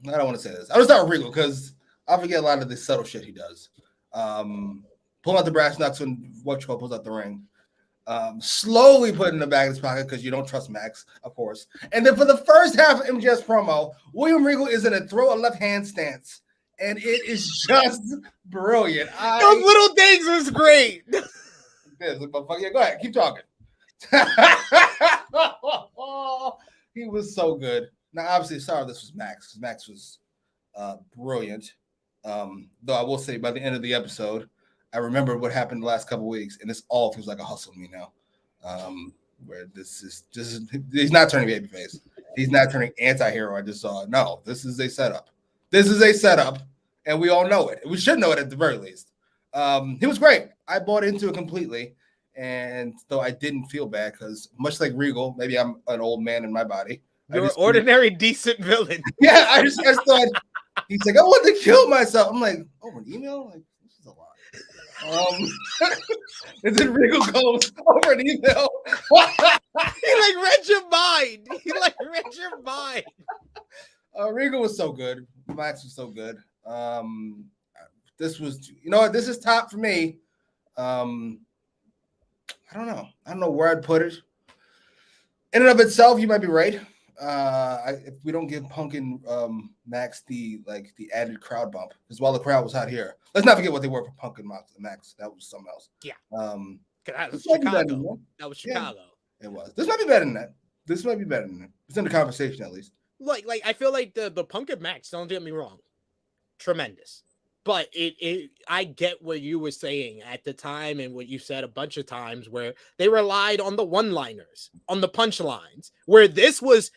want to say this. I'm going to start with Regal because I forget a lot of the subtle shit he does. Pull out the brass knucks when Watchko pulls out the ring. Slowly put it in the back of his pocket because you don't trust Max, of course. And then for the first half of MJF's promo, William Regal is in a throw a left hand stance. And it is just brilliant. Those little things was great. Yeah, go ahead. Keep talking. He was so good. Now, obviously, sorry this was Max. Max was brilliant. Though I will say by the end of the episode, I remember what happened the last couple of weeks, and this all feels like a hustle to me now. Where this is he's not turning babyface. He's not turning anti-hero. I just saw. No, this is a setup. This is a setup, and we all know it. We should know it at the very least. He was great. I bought into it completely, and though I didn't feel bad because much like Regal, maybe I'm an old man in my body. You're an ordinary decent villain. Yeah, I just thought he's like, I want to kill myself. I'm like, oh, an email? Like, this is a lot. And then Regal goes over an email. He read your mind. Read your mind. Regal was so good. Max was so good. This was, this is top for me. I don't know. I don't know where I'd put it. In and of itself, you might be right. If we don't give Punk and Max the added crowd bump, because while the crowd was out here, let's not forget what they were for Punk and Max. That was something else. Yeah. That was Chicago. That was Chicago. Yeah, it was. This might be better than that. It's in the conversation at least. Like I feel like the Punk and Max, don't get me wrong, tremendous. But I get what you were saying at the time and what you said a bunch of times where they relied on the one-liners, on the punchlines, where this was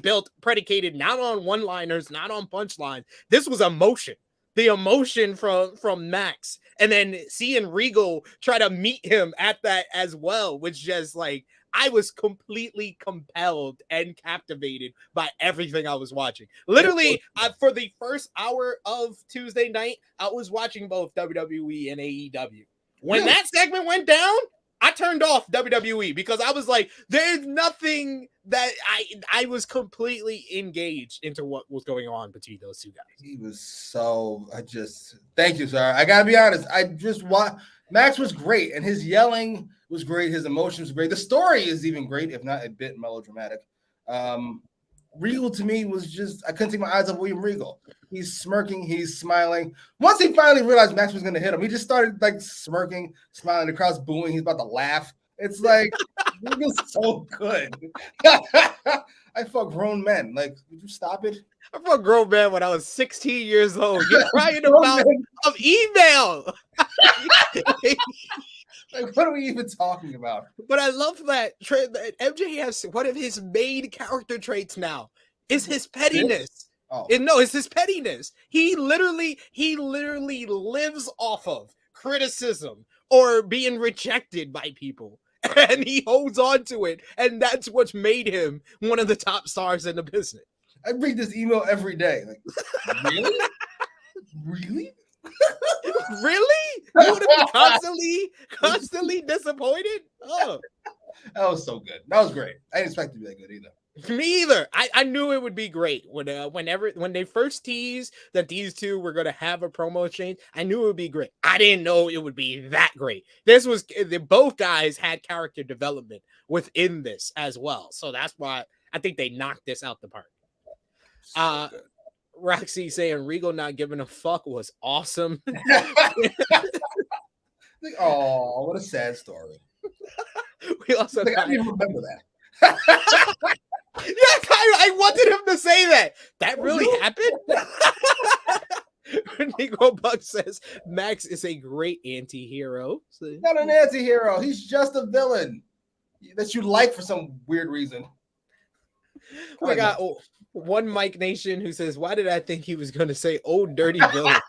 built predicated not on one-liners, not on punchlines. This was emotion. The emotion from Max, and then seeing Regal try to meet him at that as well, which just like I was completely compelled and captivated by everything I was watching. Literally, for the first hour of Tuesday night, I was watching both WWE and AEW. When that segment went down, I turned off WWE because I was like, there's nothing that I was completely engaged into what was going on between those two guys. He was thank you, sir. I gotta be honest. Max was great, and his yelling was great. His emotions were great. The story is even great, if not a bit melodramatic. Regal to me was just, I couldn't take my eyes off William Regal. He's smirking, he's smiling. Once he finally realized Max was going to hit him, he just started like smirking, smiling. The crowd's booing. He's about to laugh. It's like, Regal's so good. I fuck grown men. Like, would you stop it? I fuck a grown man when I was 16 years old. You're crying about of email. Like, what are we even talking about? But I love that MJ has one of his main character traits now is his pettiness. It's his pettiness. He literally lives off of criticism or being rejected by people. And he holds on to it. And that's what's made him one of the top stars in the business. I read this email every day. Like, really? Really? Really? You would have been constantly disappointed? Oh, that was so good. That was great. I didn't expect it to be that good either. Me either. I knew it would be great when they first teased that these two were going to have a promo exchange. I knew it would be great. I didn't know it would be that great. Both guys had character development within this as well, so that's why I think they knocked this out the park. So Roxy saying Regal not giving a fuck was awesome. Oh, what a sad story. We also I didn't even remember that. Yeah, I wanted him to say that. That really happened? Negro Buck says Max is a great anti-hero. Not an anti-hero. He's just a villain that you like for some weird reason. We got one Mike Nation who says, why did I think he was going to say old dirty villain?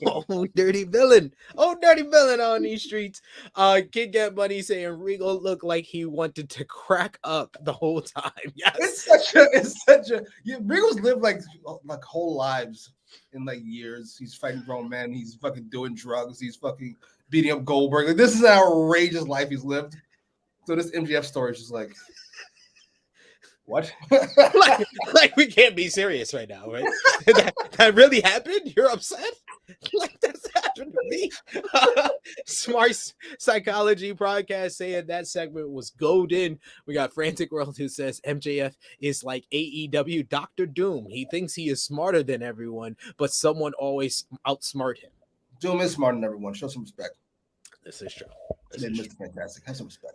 Oh, dirty villain on these streets. Kid Get Money saying Regal looked like he wanted to crack up the whole time. Yes, it's such a Regal's lived like whole lives in like years. He's fighting grown men. He's fucking doing drugs. He's fucking beating up Goldberg. Like, this is an outrageous life he's lived. So this MJF story is just like, what? like we can't be serious right now, right? that really happened? You're upset? Like that's happened to me. Smart Psychology Podcast saying that segment was golden. We got Frantic World who says MJF is like AEW Dr. Doom. He thinks he is smarter than everyone, but someone always outsmart him. Doom is smarter than everyone. Show some respect. This is true. Mr. Fantastic. Have some respect.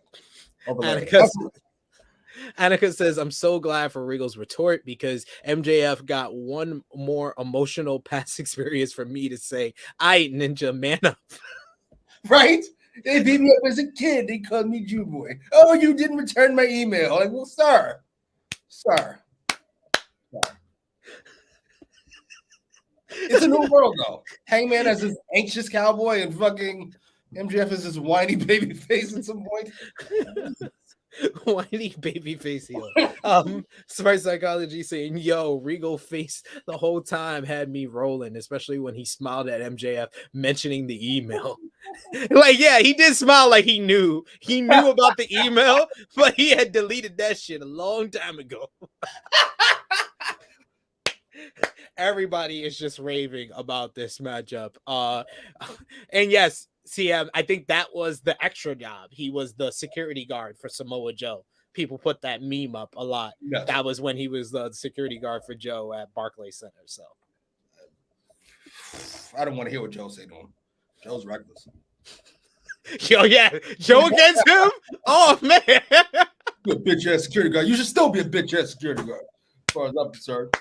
Annika says, I'm so glad for Regal's retort because MJF got one more emotional past experience for me to say, I ninja man up. Right? They beat me up as a kid. They called me Jew boy. Oh, you didn't return my email. Like, well, sir. It's a new world, though. Hangman as this anxious cowboy and fucking MJF is this whiny baby face at some point. Whiny baby face heel. Smart Psychology saying, yo, Regal face the whole time had me rolling, especially when he smiled at MJF mentioning the email. Like, yeah, he did smile like he knew about the email, but he had deleted that shit a long time ago. Everybody is just raving about this matchup. And yes, See, I think that was the extra job. He was the security guard for Samoa Joe. People put that meme up a lot. Yes. That was when he was the security guard for Joe at Barclays Center. So I don't want to hear what Joe said to him. Joe's reckless. Yo, yeah, Joe against him. Oh man, You a bitch ass security guard. You should still be a bitch ass security guard, as far as I'm concerned.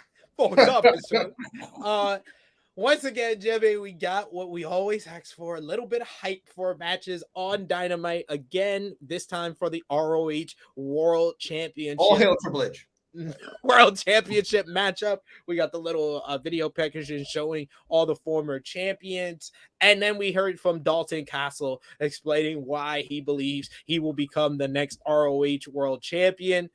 Once again, Jimmy, we got what we always ask for, a little bit of hype for matches on Dynamite. Again, this time for the ROH World Championship. All hail Triple H. World Championship matchup. We got the little video packaging showing all the former champions. And then we heard from Dalton Castle explaining why he believes he will become the next ROH World Champion.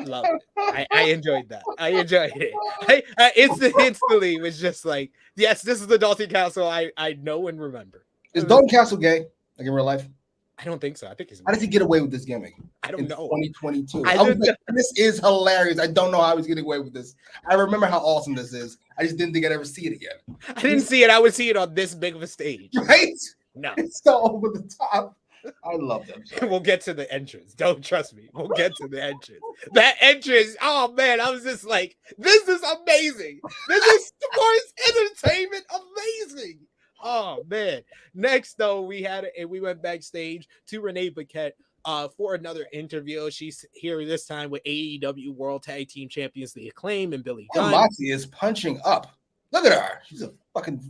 Love it. I enjoyed that. I enjoyed it. I instantly was just like, yes, this is the Dalton Castle I know and remember. Is Dalton Castle gay, like in real life? I don't think so. I think he's. How does he get away with this gimmick? I don't know. 2022. I was like, this is hilarious. I don't know how he's getting away with this. I remember how awesome this is. I just didn't think I'd ever see it again. I didn't see it. I would see it on this big of a stage. Right? No. It's so over the top. I love them. We'll get to the entrance. Don't trust me. We'll get to the entrance. That entrance, oh man, I was just like, this is amazing. This is sports entertainment amazing. Oh man. Next though, we went backstage to Renee Paquette for another interview. She's here this time with AEW World Tag Team Champions The Acclaim and Billy Gunn. Moxley is punching up. Look at her. She's a fucking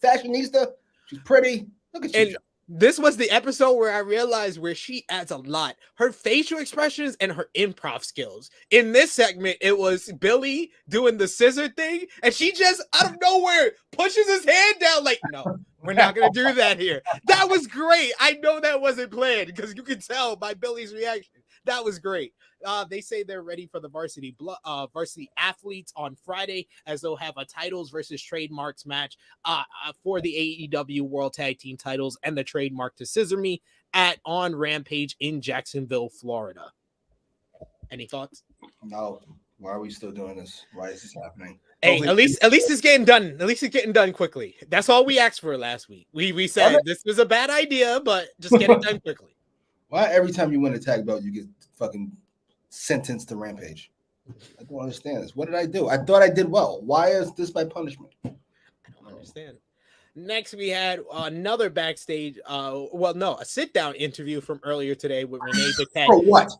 fashionista. She's pretty. Look at you. This was the episode where I realized where she adds a lot. Her facial expressions and her improv skills. In this segment, it was Billy doing the scissor thing, and she just, out of nowhere, pushes his hand down like, no, we're not going to do that here. That was great. I know that wasn't planned because you can tell by Billy's reaction. That was great. They say they're ready for the varsity athletes on Friday, as they'll have a titles versus trademarks match for the AEW World Tag Team titles and the trademark to Scissor Me on Rampage in Jacksonville, Florida. Any thoughts? No. Why are we still doing this? Why is this happening? Hey, at least it's getting done. At least it's getting done quickly. That's all we asked for last week. We said this was a bad idea, but just get it done quickly. Why every time you win a tag belt, you get fucking sentenced to Rampage? I don't understand this. What did I do? I thought I did well. Why is this my punishment? I don't understand. Next, we had another backstage, a sit-down interview from earlier today with Renee Paquette. For what?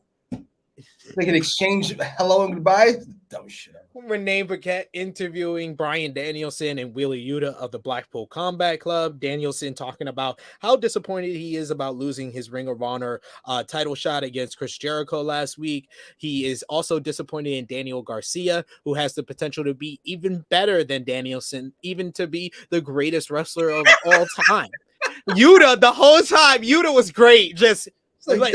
They can exchange hello and goodbye? Dumb shit. Renee Paquette interviewing Bryan Danielson and Wheeler Yuta of the Blackpool Combat Club. Danielson talking about how disappointed he is about losing his Ring of Honor title shot against Chris Jericho last week. He is also disappointed in Daniel Garcia, who has the potential to be even better than Danielson, even to be the greatest wrestler of all time. Yuta, the whole time, Yuta was great. Just like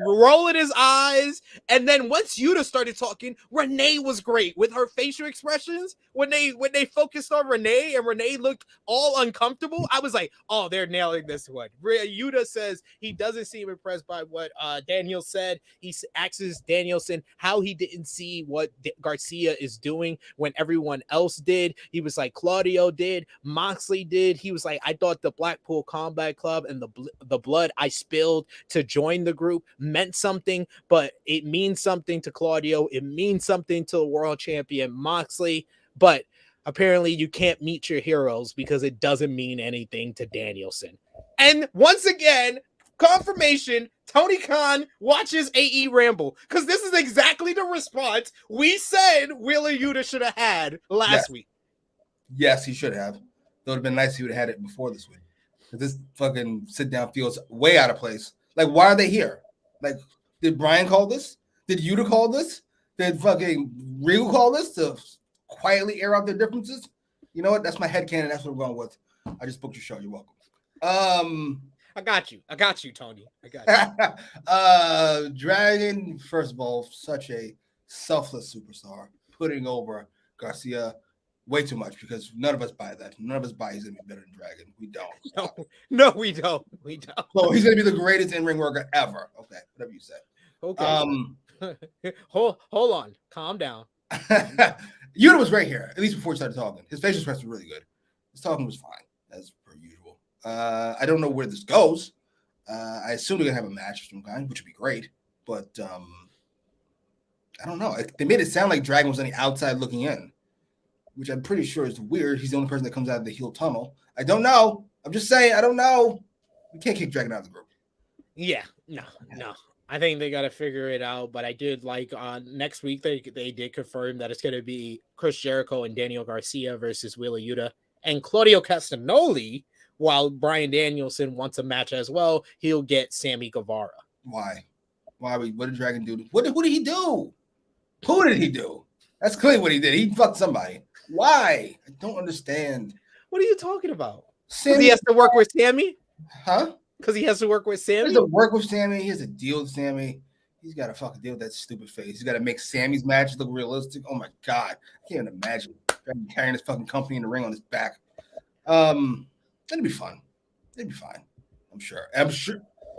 rolling his eyes, and then once Yuta started talking, Renee was great with her facial expressions. When they focused on Renee and Renee looked all uncomfortable, I was like, oh, they're nailing this one. Yuta says he doesn't seem impressed by what Daniel said. He asks Danielson how he didn't see what Garcia is doing when everyone else did. He was like, Claudio did, Moxley did. He was like, I thought the Blackpool Combat Club and the blood I spilled to join the group meant something, but it means something to Claudio. It means something to the world champion Moxley, but apparently you can't meet your heroes because it doesn't mean anything to Danielson. And once again, confirmation, Tony Khan watches AEWramble, because this is exactly the response we said Wheeler Yuta should have had last week. Yes, he should have. It would have been nice if he would have had it before this week. This fucking sit down feels way out of place. Like, why are they here? Like, did Brian call this? Did Yuta call this? Did fucking Regal call this to quietly air out their differences? You know what? That's my headcanon. That's what we're going with. I just booked your show. You're welcome. I got you, Tony. I got you. Dragon, first of all, such a selfless superstar, putting over Garcia way too much, because none of us buy that. None of us buy he's gonna be better than Dragon. We don't. No, we don't. So he's gonna be the greatest in-ring worker ever. Okay, whatever you say. Okay. Hold on. Calm down. Yuta was right here, at least before he started talking. His facial expression was really good. His talking was fine, as per usual. I don't know where this goes. I assume they're gonna have a match of some kind, which would be great. But I don't know. They made it sound like Dragon was on the outside looking in, which I'm pretty sure is weird. He's the only person that comes out of the heel tunnel. I don't know. I'm just saying, I don't know. We can't kick Dragon out of the group. Yeah, no. I think they got to figure it out. But I did like next week they did confirm that it's going to be Chris Jericho and Daniel Garcia versus Wheeler Yuta and Claudio Castagnoli. While Bryan Danielson wants a match as well, he'll get Sammy Guevara. Why? What did Dragon do? What did he do? Who did he do? That's clearly what he did. He fucked somebody. Why? I don't understand. What are you talking about? Sammy, Because he has to work with Sammy? Huh? Because he has to work with Sammy? He has to work with Sammy. He has to deal with Sammy. He's got to fucking deal with that stupid face. He's got to make Sammy's match look realistic. Oh my God. I can't even imagine carrying this fucking company in the ring on his back. It'll be fun. It'll be fine. I'm sure.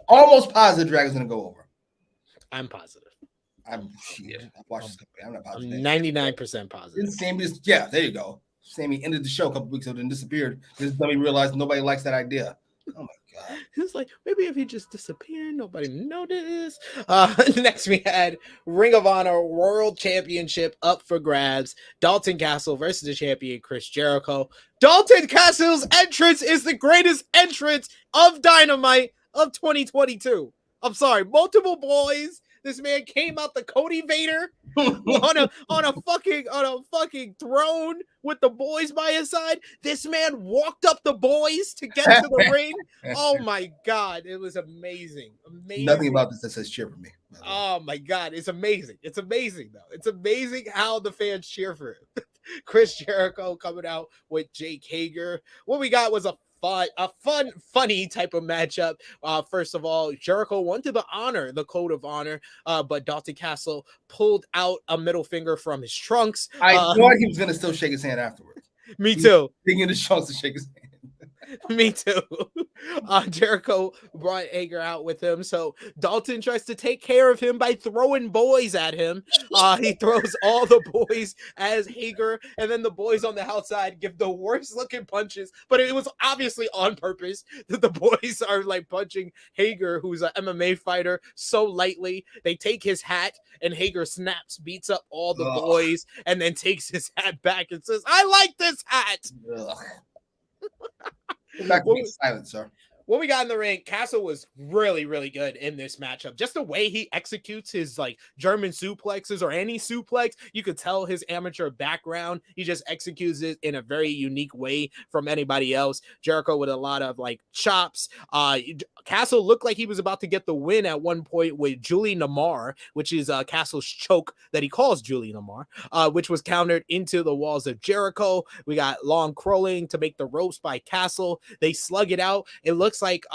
Almost positive Dragon's going to go over. I'm positive. I've watched this company. I'm not positive. I'm 99% positive. Sammy there you go. Sammy ended the show a couple weeks ago and disappeared because nobody realized nobody likes that idea. Oh my God. It's like, maybe if he just disappeared, nobody noticed. Next, we had Ring of Honor World Championship up for grabs. Dalton Castle versus the champion, Chris Jericho. Dalton Castle's entrance is the greatest entrance of Dynamite of 2022. I'm sorry, multiple boys. This man came out the Cody Vader on a fucking throne with the boys by his side. This man walked up the boys to get to the ring. Oh my God, it was amazing. Amazing. Nothing about this that says cheer for me. Oh my God, it's amazing. It's amazing though. It's amazing how the fans cheer for him. Chris Jericho coming out with Jake Hager. What we got was a funny type of matchup. First of all, Jericho wanted to honor the code of honor, but Dalton Castle pulled out a middle finger from his trunks. I thought he was going to still shake his hand afterwards. Me too. Thinking his trunks to shake his hand. Me too. Jericho brought Hager out with him, so Dalton tries to take care of him by throwing boys at him. He throws all the boys as Hager, and then the boys on the outside give the worst looking punches, but it was obviously on purpose that the boys are like punching Hager, who's an MMA fighter, so lightly. They take his hat, and Hager snaps, beats up all the boys, and then takes his hat back and says, "I like this hat." Back to being silent, sir. What we got in the ring, Castle was really, really good in this matchup. Just the way he executes his like German suplexes or any suplex, you could tell his amateur background. He just executes it in a very unique way from anybody else. Jericho with a lot of like chops. Castle looked like he was about to get the win at one point with Julie Namar, which is Castle's choke that he calls Julie Namar, which was countered into the walls of Jericho. We got long crawling to make the ropes by Castle. They slug it out. It looks like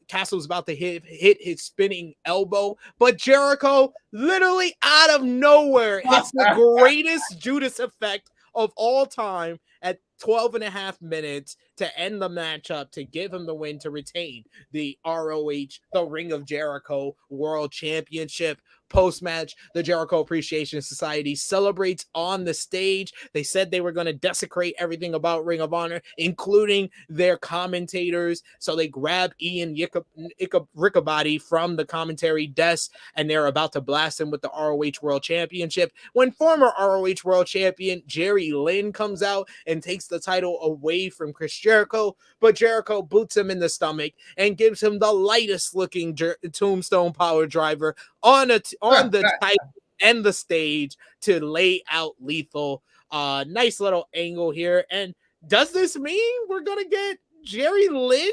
Castle's about to hit his spinning elbow, but Jericho literally out of nowhere hits the greatest Judas effect of all time at 12 and a half minutes to end the matchup, to give him the win, to retain the ROH, the Ring of Jericho World Championship. Post-match, the Jericho Appreciation Society celebrates on the stage. They said they were going to desecrate everything about Ring of Honor, including their commentators. So they grab Ian Riccaboni from the commentary desk, and they're about to blast him with the ROH World Championship when former ROH World Champion Jerry Lynn comes out and takes the title away from Chris Jericho, but Jericho boots him in the stomach and gives him the lightest looking tombstone power driver on the title and the stage to lay out Lethal. Nice little angle here. And does this mean we're gonna get Jerry Lynn?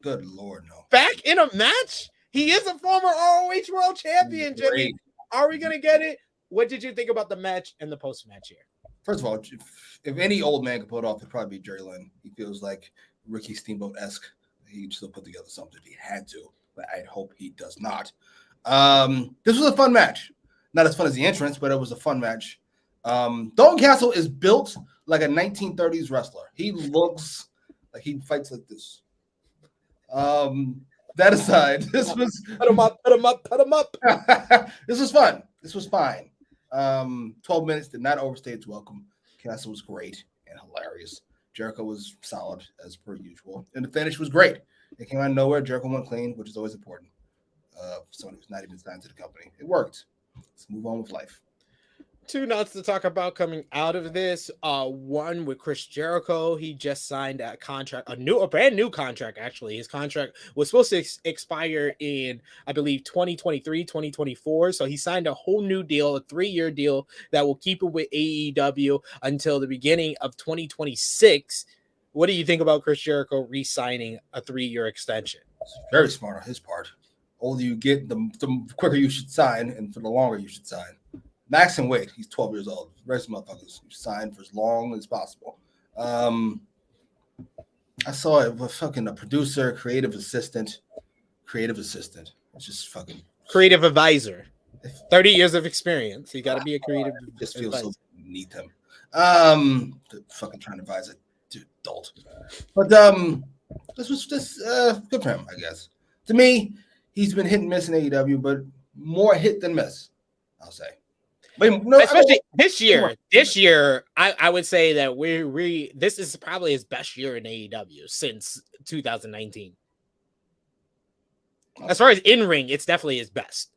Good Lord, no. Back in a match? He is a former ROH World Champion, Jimmy. Are we gonna get it? What did you think about the match and the post-match here? First of all, if any old man could pull it off, it'd probably be Jerry Lynn. He feels like Ricky Steamboat-esque. He'd still put together something if he had to, but I'd hope he does not. This was a fun match. Not as fun as the entrance, but it was a fun match. Dalton Castle is built like a 1930s wrestler. He looks like he fights like this. That aside, this was put him up. This was fun. This was fine. 12 minutes did not overstay its welcome. Castle was great and hilarious. Jericho was solid as per usual, and the finish was great. It came out of nowhere. Jericho went clean, which is always important. For someone who's not even signed to the company, it worked. Let's move on with life. Two notes to talk about coming out of this. One with Chris Jericho. He just signed a contract, a brand new contract. Actually, his contract was supposed to expire in, I believe, 2023, 2024. So he signed a whole new deal, a 3-year deal that will keep him with AEW until the beginning of 2026. What do you think about Chris Jericho re-signing a 3-year extension? It's very smart on his part. The older you get, the quicker you should sign, and for the longer you should sign. Max can wait. He's 12 years old. The rest of motherfuckers sign for as long as possible. I saw it with fucking a producer, creative assistant. It's just fucking creative advisor. 30 years of experience. You got to be a creative. Just feels advisor. so beneath him. Fucking trying to advise a adult. But this was just good for him, I guess. To me, he's been hit and miss in AEW, but more hit than miss, I'll say. But no, especially this year. This year, I would say that this is probably his best year in AEW since 2019. As far as in ring, it's definitely his best.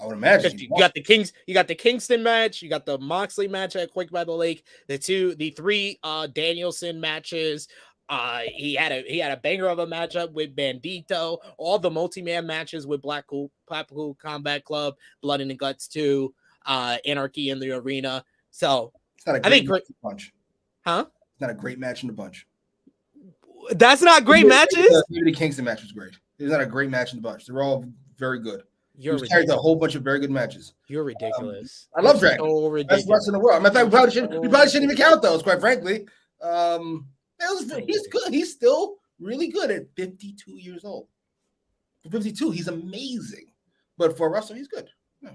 I would imagine. You got the Kingston match, you got the Moxley match at Quake by the Lake, the 3 Danielson matches. He had a banger of a matchup with Bandito, all the multi-man matches with Blackpool Combat Club, Blood and the Guts 2. Anarchy in the Arena. So it's not a great match in the bunch. Huh? It's not a great match in the bunch. That's not great matches? Maybe the Kingston match was great. It's not a great match in the bunch. They're all very good. You're carried a whole bunch of very good matches. You're ridiculous. I love Dragon. So ridiculous. Best wrestler in the world. I mean, we probably shouldn't even count those, quite frankly. He's good. He's still really good at 52 years old. For 52, he's amazing. But for a wrestler, he's good. Yeah.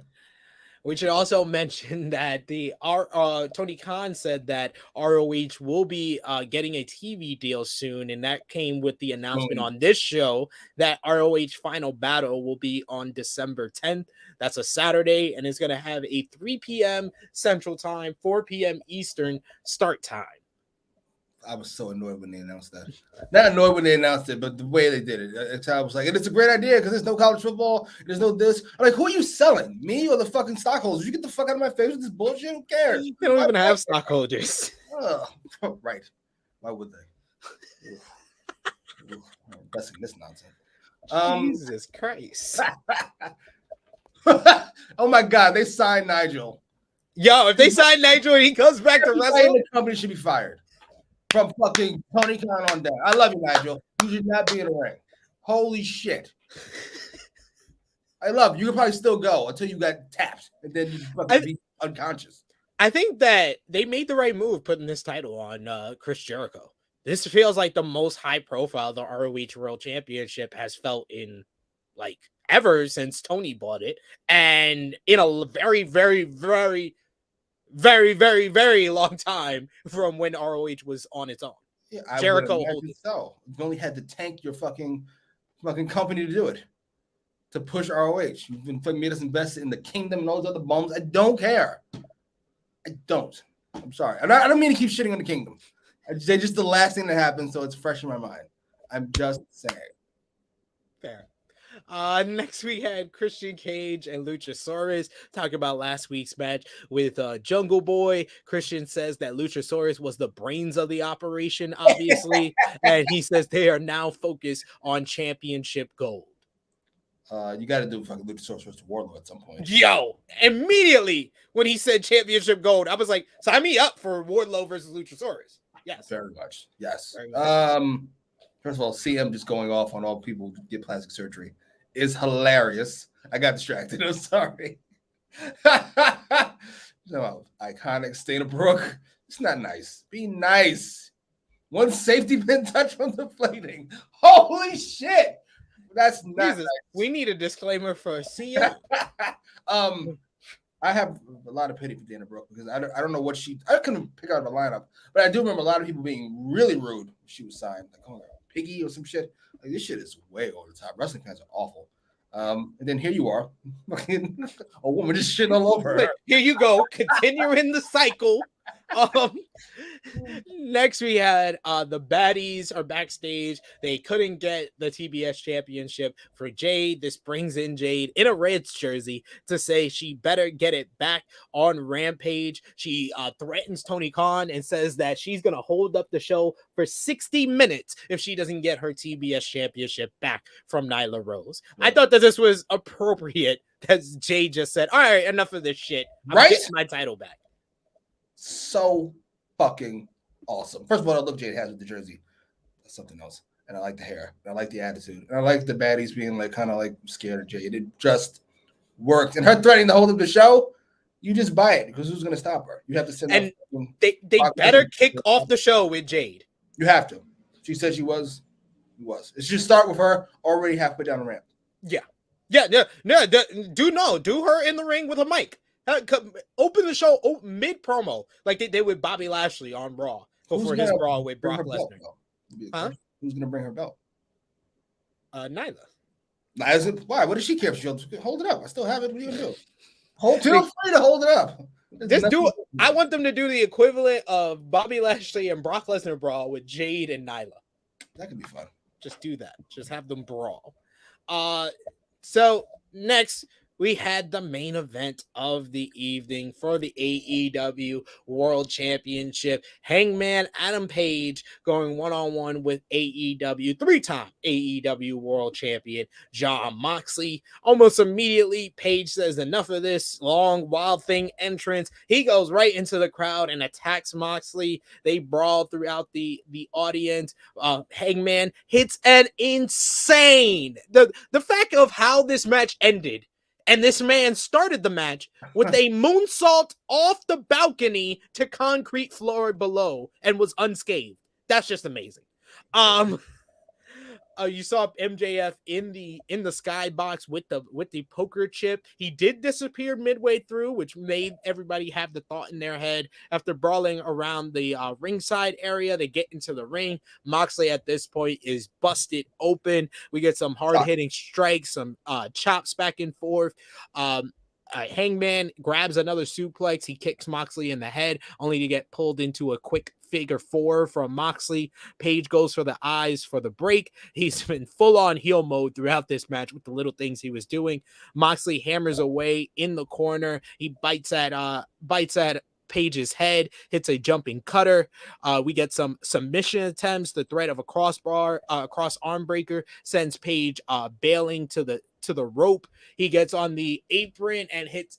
We should also mention that Tony Khan said that ROH will be getting a TV deal soon, and that came with the announcement on this show that ROH Final Battle will be on December 10th. That's a Saturday, and it's going to have a 3 p.m. Central Time, 4 p.m. Eastern start time. I was so annoyed when they announced that. Not annoyed when they announced it, but the way they did it. I was like, and it's a great idea because there's no college football, there's no this. I'm like, who are you selling? Me or the fucking stockholders? You get the fuck out of my face with this bullshit. Who cares? They don't even have stockholders. Right. Why would they? Investing this nonsense. Jesus Christ. Oh my God, they signed Nigel. Yo, if they sign Nigel and he comes back to wrestle, the company should be fired. From fucking Tony Khan on down. I love you, Nigel. You should not be in the ring. Holy shit. I love you. You could probably still go until you got tapped and then you fucking be unconscious. I think that they made the right move putting this title on Chris Jericho. This feels like the most high profile the ROH World Championship has felt in like ever since Tony bought it. And in a very, very, very, very, very, very long time from when ROH was on its own. Yeah, Jericho holds it. So you only had to tank your fucking company to do it. To push ROH. You've been made us invest in the Kingdom and all those other bums. I don't care. I don't. I'm sorry. I don't mean to keep shitting on the Kingdom. They're just the last thing that happened, so it's fresh in my mind. I'm just saying. Fair. Next we had Christian Cage and Luchasaurus talking about last week's match with Jungle Boy. Christian says that Luchasaurus was the brains of the operation, obviously, and he says they are now focused on championship gold. You got to do fucking Luchasaurus versus Wardlow at some point. Yo, immediately when he said championship gold, I was like, sign me up for Wardlow versus Luchasaurus. Yes, very much. Yes. Very much. First of all, CM just going off on all people who get plastic surgery is hilarious. I got distracted. I'm sorry. No, iconic State of Brook. It's not nice. Be nice. One safety pin touch from deflating. Holy shit. That's not nice. We need a disclaimer for CM. I have a lot of pity for Dana Brooke because I don't know what I couldn't pick out of a lineup, but I do remember a lot of people being really rude when she was signed, like calling her a piggy or some shit. Like this shit is way over the top. Wrestling fans are awful. And then here you are, a woman just shitting all over her. Here you go, continuing the cycle Um, next we had the baddies are backstage. They couldn't get the TBS championship for Jade. This brings in Jade in a Reds jersey to say she better get it back on Rampage. She threatens Tony Khan and says that she's gonna hold up the show for 60 minutes if she doesn't get her TBS championship back from Nyla Rose. I thought that this was appropriate, as Jade just said, all right, enough of this shit. I'm Right? getting my title back. So fucking awesome. First of all, I love Jade has with the jersey. That's something else. And I like the hair. And I like the attitude. And I like the baddies being like kind of like scared of Jade. It just worked. And her threatening to hold up the show, you just buy it because who's going to stop her? You have to send And they better kick off the show with Jade. You have to. She said she was. It should start with her already halfway down the ramp. Yeah. Do her in the ring with a mic. Open the show mid promo like they did with Bobby Lashley on Raw before his Raw with Brock Lesnar. Huh? Who's gonna bring her belt? Nyla. Why? What does she care if she hold it up? I still have it. What are you gonna do? Feel free to hold it up. Just do it. I want them to do the equivalent of Bobby Lashley and Brock Lesnar brawl with Jade and Nyla. That could be fun. Just do that. Just have them brawl. So next we had the main event of the evening for the AEW World Championship. Hangman Adam Page going one-on-one with AEW, three-time AEW World Champion Jon Moxley. Almost immediately, Page says, enough of this long Wild Thing entrance. He goes right into the crowd and attacks Moxley. They brawl throughout the audience. Hangman hits an insane... The fact of how this match ended, and this man started the match with a moonsault off the balcony to concrete floor below and was unscathed. That's just amazing. You saw MJF in the skybox with the poker chip. He did disappear midway through, which made everybody have the thought in their head. After brawling around the ringside area, they get into the ring. Moxley at this point is busted open. We get some hard-hitting strikes, some chops back and forth. Hangman grabs another suplex. He kicks Moxley in the head, only to get pulled into a quick figure four from Moxley. Page goes for the eyes for the break. He's been full on heel mode throughout this match with the little things he was doing. Moxley hammers away in the corner. He bites at Page's head, hits a jumping cutter. We get some submission attempts. The threat of a cross arm breaker sends Page bailing to the rope. He gets on the apron and hits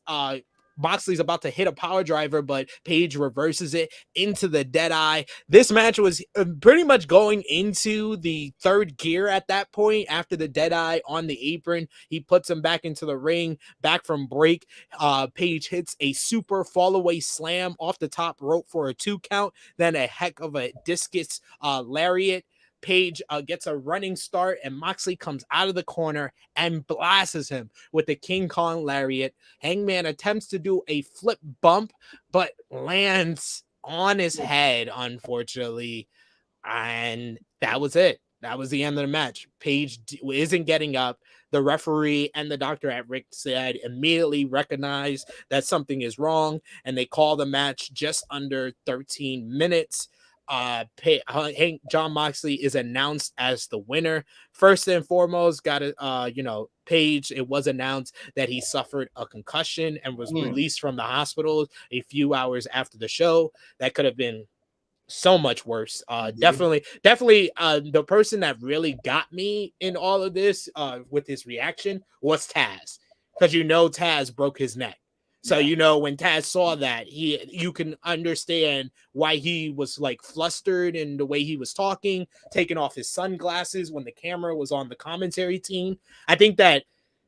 Moxley's about to hit a power driver, but Page reverses it into the Deadeye. This match was pretty much going into the third gear at that point. After the Deadeye on the apron, he puts him back into the ring, back from break. Page hits a super fall-away slam off the top rope for a 2 count, then a heck of a discus lariat. Page gets a running start, and Moxley comes out of the corner and blasts him with the King Kong lariat. Hangman attempts to do a flip bump, but lands on his head, unfortunately. And that was it. That was the end of the match. Page isn't getting up. The referee and the doctor at ringside immediately recognize that something is wrong, and they call the match just under 13 minutes. Jon Moxley is announced as the winner. First and foremost, Page, it was announced that he suffered a concussion and was released from the hospital a few hours after the show. That could have been so much worse. Definitely the person that really got me in all of this with his reaction was Taz, because Taz broke his neck. So, when Taz saw that, you can understand why he was like flustered in the way he was talking, taking off his sunglasses when the camera was on the commentary team. I think that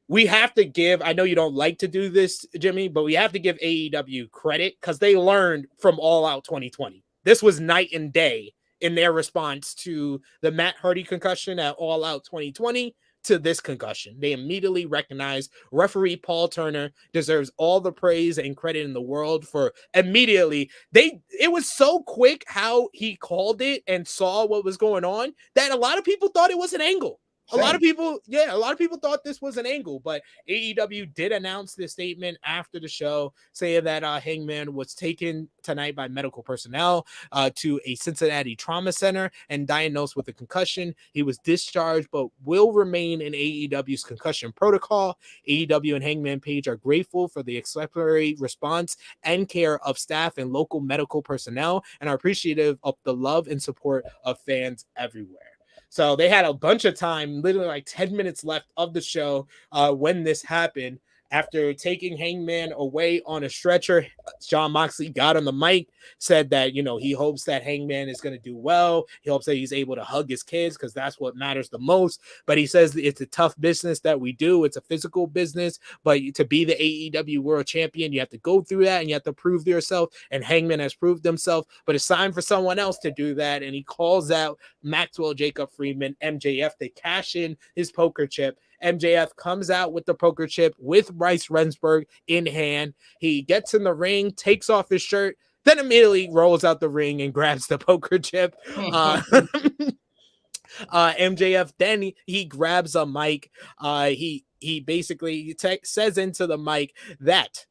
we have to give, I know you don't like to do this, Jimmy, but we have to give AEW credit because they learned from All Out 2020. This was night and day in their response to the Matt Hardy concussion at All Out 2020. To this concussion. They immediately recognized referee Paul Turner deserves all the praise and credit in the world for immediately. It was so quick how he called it and saw what was going on that a lot of people thought it was an angle. A lot of people thought this was an angle, but AEW did announce this statement after the show saying that Hangman was taken tonight by medical personnel to a Cincinnati trauma center and diagnosed with a concussion. He was discharged, but will remain in AEW's concussion protocol. AEW and Hangman Page are grateful for the exemplary response and care of staff and local medical personnel and are appreciative of the love and support of fans everywhere. So they had a bunch of time, literally like 10 minutes left of the show when this happened. After taking Hangman away on a stretcher, Jon Moxley got on the mic, said that, he hopes that Hangman is going to do well. He hopes that he's able to hug his kids because that's what matters the most. But he says it's a tough business that we do. It's a physical business. But to be the AEW World Champion, you have to go through that and you have to prove yourself. And Hangman has proved himself. But it's time for someone else to do that. And he calls out Maxwell Jacob Friedman, MJF, to cash in his poker chip. MJF comes out with the poker chip with Bryce Remsburg in hand. He gets in the ring, takes off his shirt, then immediately rolls out the ring and grabs the poker chip. MJF then he grabs a mic. He basically says into the mic that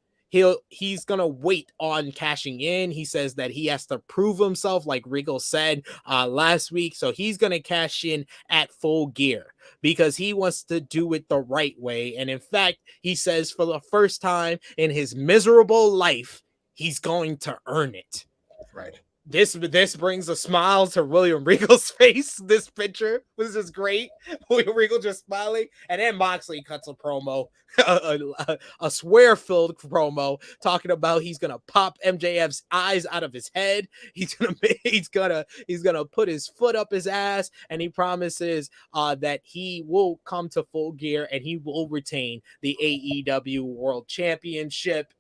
he's gonna wait on cashing in. He says that he has to prove himself, like Regal said last week. So he's gonna cash in at Full Gear because he wants to do it the right way. And in fact, he says for the first time in his miserable life, he's going to earn it. Right. This brings a smile to William Regal's face. This picture was just great. William Regal just smiling, and then Moxley cuts a promo, a swear-filled promo, talking about he's gonna pop MJF's eyes out of his head. He's gonna put his foot up his ass, and he promises that he will come to Full Gear and he will retain the AEW World Championship.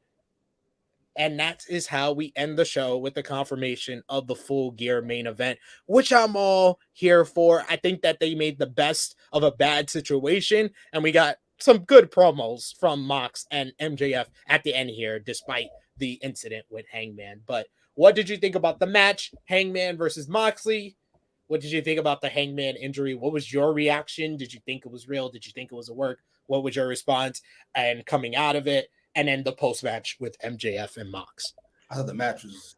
And that is how we end the show with the confirmation of the Full Gear main event, which I'm all here for. I think that they made the best of a bad situation, and we got some good promos from Mox and MJF at the end here, despite the incident with Hangman. But what did you think about the match, Hangman versus Moxley? What did you think about the Hangman injury? What was your reaction? Did you think it was real? Did you think it was a work? What was your response and coming out of it? And then the post-match with MJF and Mox. I thought the match was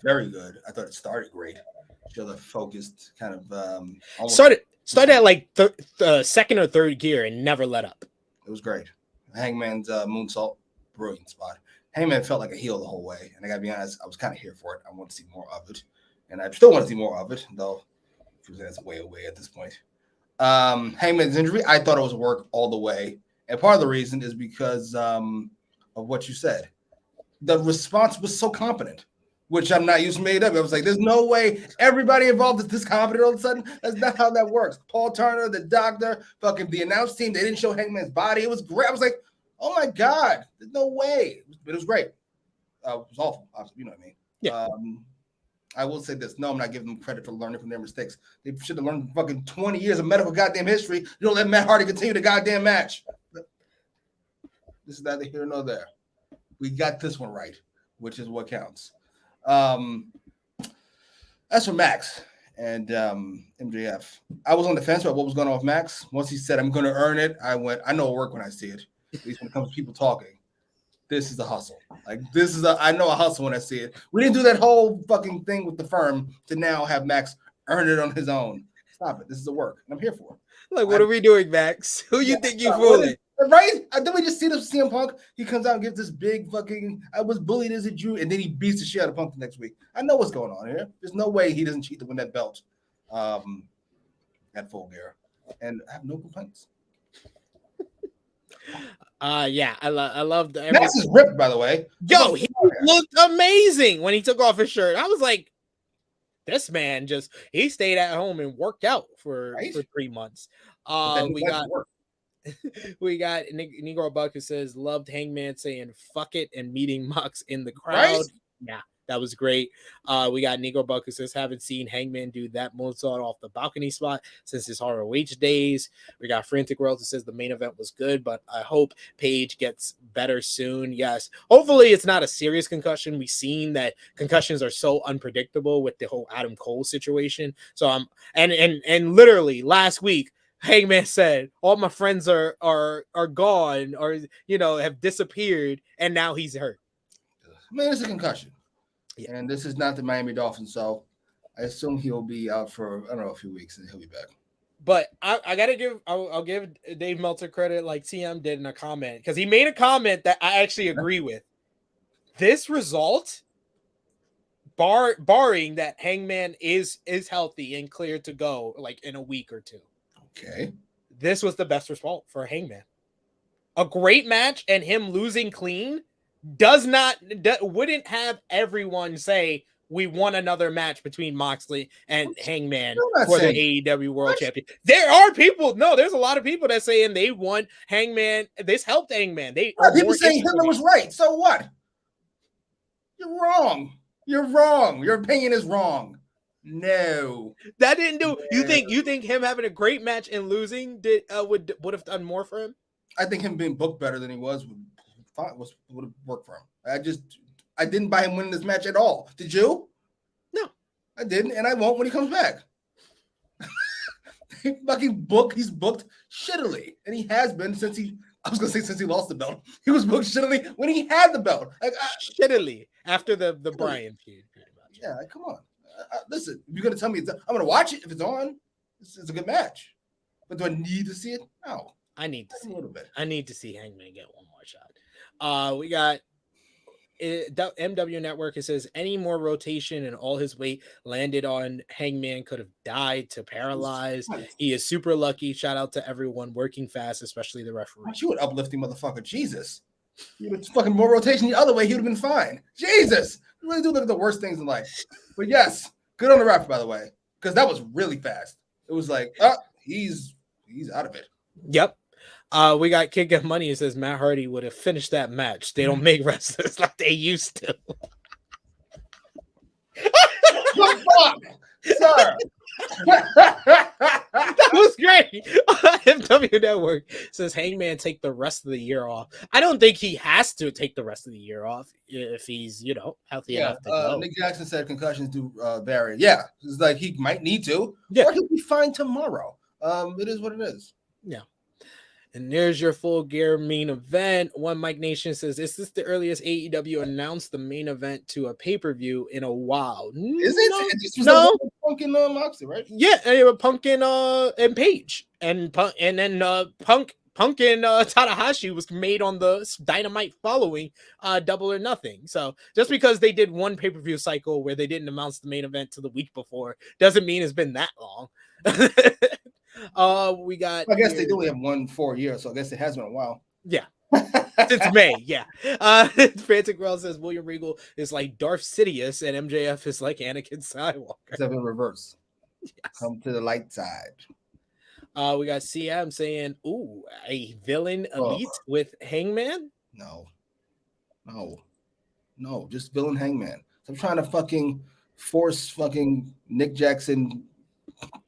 very good. I thought it started great. Showed a focused kind of started at like the second or third gear and never let up. It was great. Hangman's moonsault, brilliant spot. Hangman felt like a heel the whole way, and I gotta be honest, I was kind of here for it. I want to see more of it, and I still want to see more of it, though. That's way away at this point. Hangman's injury, I thought it was work all the way, and part of the reason is because of what you said. The response was so competent, which I'm not used to made up. I was like, there's no way everybody involved is this competent all of a sudden. That's not how that works. Paul Turner, the doctor, fucking the announce team, they didn't show Hangman's body. It was great. I was like, oh my God, there's no way. But it was great. It was awful. You know what I mean? Yeah. I will say this. No, I'm not giving them credit for learning from their mistakes. They should have learned fucking 20 years of medical goddamn history. You don't let Matt Hardy continue the goddamn match. This is neither here nor there. We got this one right, which is what counts. As for Max and MJF, I was on the fence about what was going on with Max. Once he said, I'm going to earn it, I went, I know it'll work when I see it. At least when it comes to people talking. This is a hustle. Like, I know a hustle when I see it. We didn't do that whole fucking thing with the firm to now have Max earn it on his own. Stop it. This is a work, and I'm here for it. Like, what are we doing, Max? Who you think you fooling? Right? Then we just see this CM Punk. He comes out and gives this big fucking, I was bullied as a Jew, and then he beats the shit out of Punk the next week. I know what's going on here. There's no way he doesn't cheat to win that belt at Full Gear. And I have no complaints. Yeah, I love the Max is ripped, by the way. Yo, he looked amazing when he took off his shirt. I was like, this man he stayed at home and worked out for 3 months. We got Negro Buck who says loved Hangman saying fuck it and meeting Mox in the crowd. Right? Yeah, that was great. We got Negro Buck who says haven't seen Hangman do that moonsault off the balcony spot since his ROH days. We got Frantic World who says the main event was good, but I hope Page gets better soon. Yes, hopefully it's not a serious concussion. We've seen that concussions are so unpredictable with the whole Adam Cole situation. So and literally last week, Hangman said, all my friends are gone or, have disappeared, and now he's hurt. Man, it's a concussion. Yeah. And this is not the Miami Dolphins, so I assume he'll be out for, I don't know, a few weeks, and he'll be back. But I gotta I'll give Dave Meltzer credit, like CM did in a comment, because he made a comment that I actually agree with. This result, barring that Hangman is healthy and clear to go, like in a week or two. Okay. This was the best result for Hangman. A great match, and him losing clean wouldn't have everyone say we won another match between Moxley and Hangman for the AEW World Championship. There's a lot of people that saying they won Hangman. This helped Hangman. People saying Hitler was right. So what? You're wrong. You're wrong. Your opinion is wrong. No, that didn't do. You think him having a great match and losing would have done more for him? I think him being booked better than he would have worked for him. I didn't buy him winning this match at all. Did you? No, I didn't, and I won't when he comes back. He's booked shittily, and he has been since he lost the belt. He was booked shittily when he had the belt. Shittily after the Bryan feud. Yeah, come on. Listen, if you're gonna tell me I'm gonna watch it if it's on. It's a good match, but do I need to see it? No, I need to see a little bit. I need to see Hangman get one more shot. We got MW Network. It says any more rotation and all his weight landed on Hangman could have died to paralyzed. He is super lucky. Shout out to everyone working fast, especially the referee. You would uplifting motherfucker, Jesus. You would fucking more rotation the other way. He would have been fine. Jesus, you really do look at the worst things in life. But yes, good on the ref, by the way, because that was really fast. It was like, he's out of it. Yep. We got Kid Get Money. It says Matt Hardy would have finished that match. They don't make wrestlers like they used to. What the fuck, sir? That was great. MW Network says Hangman take the rest of the year off. I don't think he has to take the rest of the year off if he's healthy enough to go. Nick Jackson said concussions do vary. Yeah, it's like he might need to, yeah, or he'll be fine tomorrow. It is what it is. Yeah. And there's your Full Gear main event. One Mike Nation says, is this the earliest AEW announced the main event to a pay-per-view in a while? Is it? No. Punk and Moxley, right? Yeah, Punk and Page. And then Punk and Tanahashi was made on the Dynamite following Double or Nothing. So just because they did one pay-per-view cycle where they didn't announce the main event to the week before doesn't mean it's been that long. We got. I guess they only have 4 years, so I guess it has been a while. Yeah, since May. Yeah. Frantic World says William Regal is like Darth Sidious and MJF is like Anakin Skywalker. Except in reverse. Yes. Come to the light side. We got CM saying, "Ooh, a villain elite with Hangman." No, just villain Hangman. So I'm trying to fucking force fucking Nick Jackson,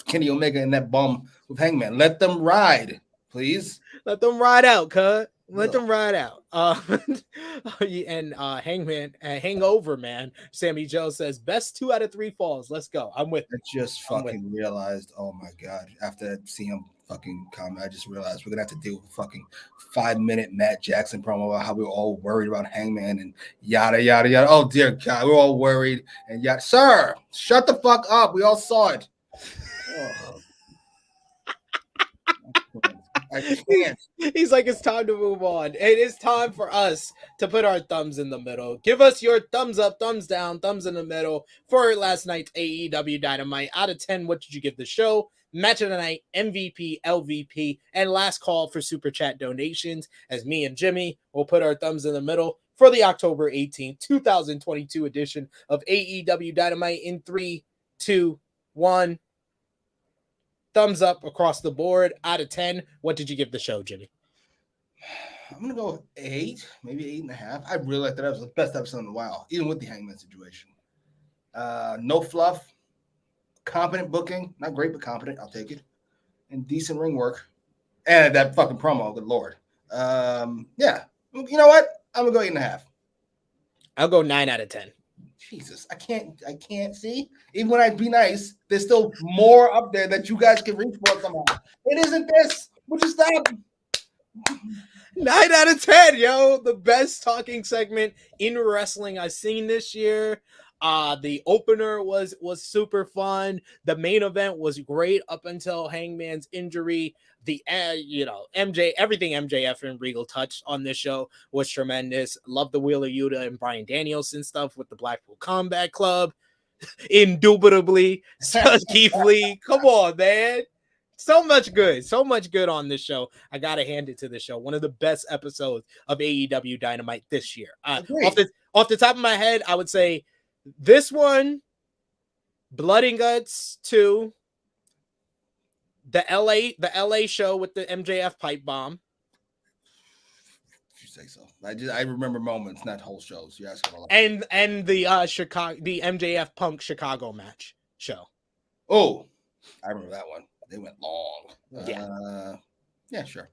Kenny Omega, and that bum with Hangman. Let them ride, please. Let them ride out, cuz. Let them ride out. And Hangman, Hangover Man, Sammy Joe says, best 2 out of 3 falls. Let's go. I'm with it. I just fucking realized, oh my God, after seeing him fucking comment, I just realized we're going to have to deal with a fucking 5-minute Matt Jackson promo about how we were all worried about Hangman and yada, yada, yada. Oh, dear God, we're all worried. And yada. Sir, shut the fuck up. We all saw it. Oh. I can't. He's like, it's time to move on. It is time for us to put our thumbs in the middle. Give us your thumbs up, thumbs down, thumbs in the middle for last night's AEW Dynamite. Out of 10, what did you give the show? Match of the night, MVP, LVP, and last call for super chat donations, as me and Jimmy will put our thumbs in the middle for the October 18th, 2022 edition of AEW Dynamite in 3, 2, 1. Thumbs up across the board. Out of 10, what did you give the show, Jimmy? I'm going to go with 8, maybe 8.5. I really like that. That was the best episode in a while, even with the Hangman situation. No fluff, competent booking. Not great, but competent. I'll take it. And decent ring work. And that fucking promo, good Lord. Yeah. You know what? I'm going to go 8.5. I'll go 9 out of 10. Jesus, I can't see. Even when I be nice, there's still more up there that you guys can reach for somehow. It isn't this. Would you stop? 9 out of 10, yo. The best talking segment in wrestling I've seen this year. The opener was super fun. The main event was great up until Hangman's injury. The everything MJF and Regal touched on this show was tremendous. Love the Wheeler Yuta and Bryan Danielson stuff with the Blackpool Combat Club. Indubitably, Keith Lee. Come on, man. So much good on this show. I gotta hand it to the show. One of the best episodes of AEW Dynamite this year. Off the top of my head, I would say this one, Blood and Guts 2, the LA show with the MJF pipe bomb. If you say so. I remember moments, not whole shows. You're asking a lot. And the the MJF Punk Chicago match show. Oh, I remember that one. They went long. Yeah. Sure.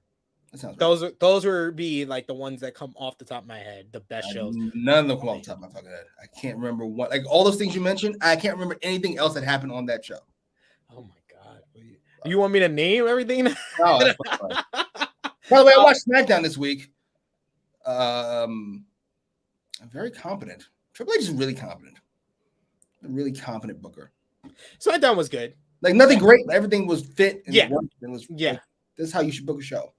That sounds right. Those would be like the ones that come off the top of my head, the best shows. None of them come off the top of my fucking head. I can't remember what, like all those things you mentioned. I can't remember anything else that happened on that show. Oh my god! You want me to name everything? Oh, that's fine. By the way, I watched SmackDown this week. I'm very competent. Triple H is really competent. A really competent booker. SmackDown was good. Like nothing great. Everything was fit. And Yeah. worked and was Yeah. Like, this is how you should book a show.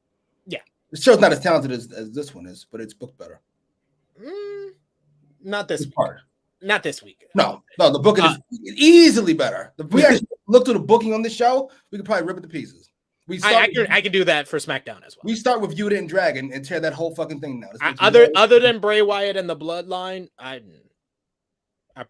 Yeah. The show's not as talented as this one is, but it's booked better. Not this week. Not this week. No, the booking is easily better. If we actually looked at the booking on the show, we could probably rip it to pieces. I can do that for SmackDown as well. We start with Yuta and Dragon and tear that whole fucking thing down. Other than Bray Wyatt and the Bloodline, I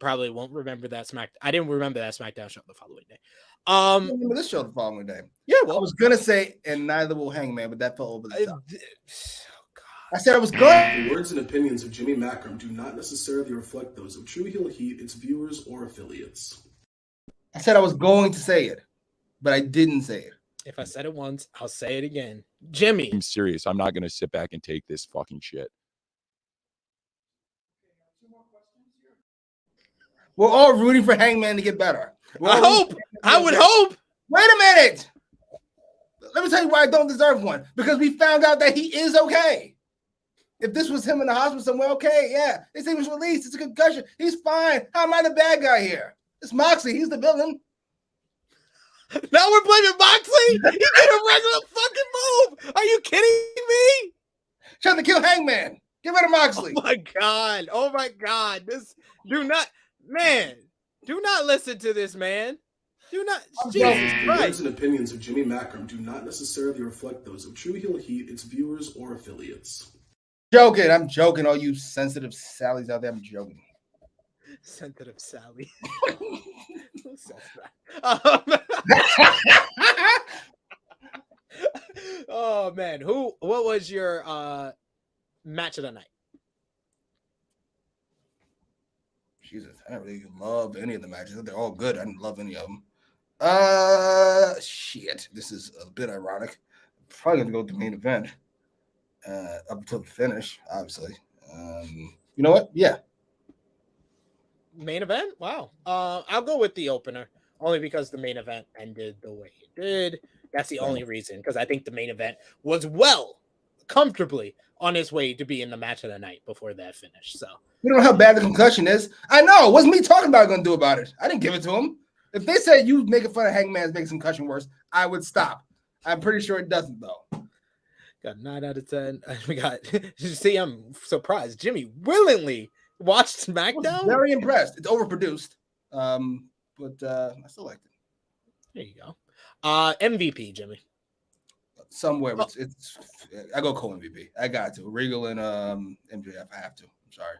probably won't remember that I didn't remember that SmackDown show the following day. I remember this show the following day. Yeah, well, I was gonna say, and neither will Hangman, but that fell over the top. God. I said I was going. The words and opinions of Jimmy Macram do not necessarily reflect those of True Heel Heat, its viewers, or affiliates. I said I was going to say it, but I didn't say it. If I said it once, I'll say it again. Jimmy. I'm serious. I'm not going to sit back and take this fucking shit. We're all rooting for Hangman to get better. I would hope. Wait a minute. Let me tell you why I don't deserve one. Because we found out that he is okay. If this was him in the hospital somewhere, okay, yeah. They say he was released. It's a concussion. He's fine. How am I the bad guy here? It's Moxley. He's the villain. Now we're blaming Moxley? He did a regular fucking move. Are you kidding me? Trying to kill Hangman. Get rid of Moxley. Oh my God. Do not listen to this man. Do not. Jesus The Christ. words and opinions of Jimmy Macram do not necessarily reflect those of True Heel Heat, its viewers, or affiliates. I'm joking. All you sensitive Sallys out there, I'm joking. Sensitive Sally. Who says that? Oh man, what was your match of the night? Jesus, I don't really love any of the matches. They're all good. I didn't love any of them. Shit. This is a bit ironic. I'm probably gonna go to the main event. Up until the finish, obviously. You know what? Yeah. Main event? Wow. I'll go with the opener only because the main event ended the way it did. That's the only reason, because I think the main event was comfortably on its way to being the match of the night before that finish. So you don't know how bad the concussion is. I know. It wasn't me talking about going to do about it. I didn't give it to him. If they said you making fun of Hangman's making concussion worse, I would stop. I'm pretty sure it doesn't though. Got 9 out of 10. We got. See, I'm surprised. Jimmy willingly watched SmackDown. Very impressed. It's overproduced, but I still liked it. There you go. MVP, Jimmy. Somewhere, it's I go co-MVP. I got to Regal and MJF. I have to. I'm sorry.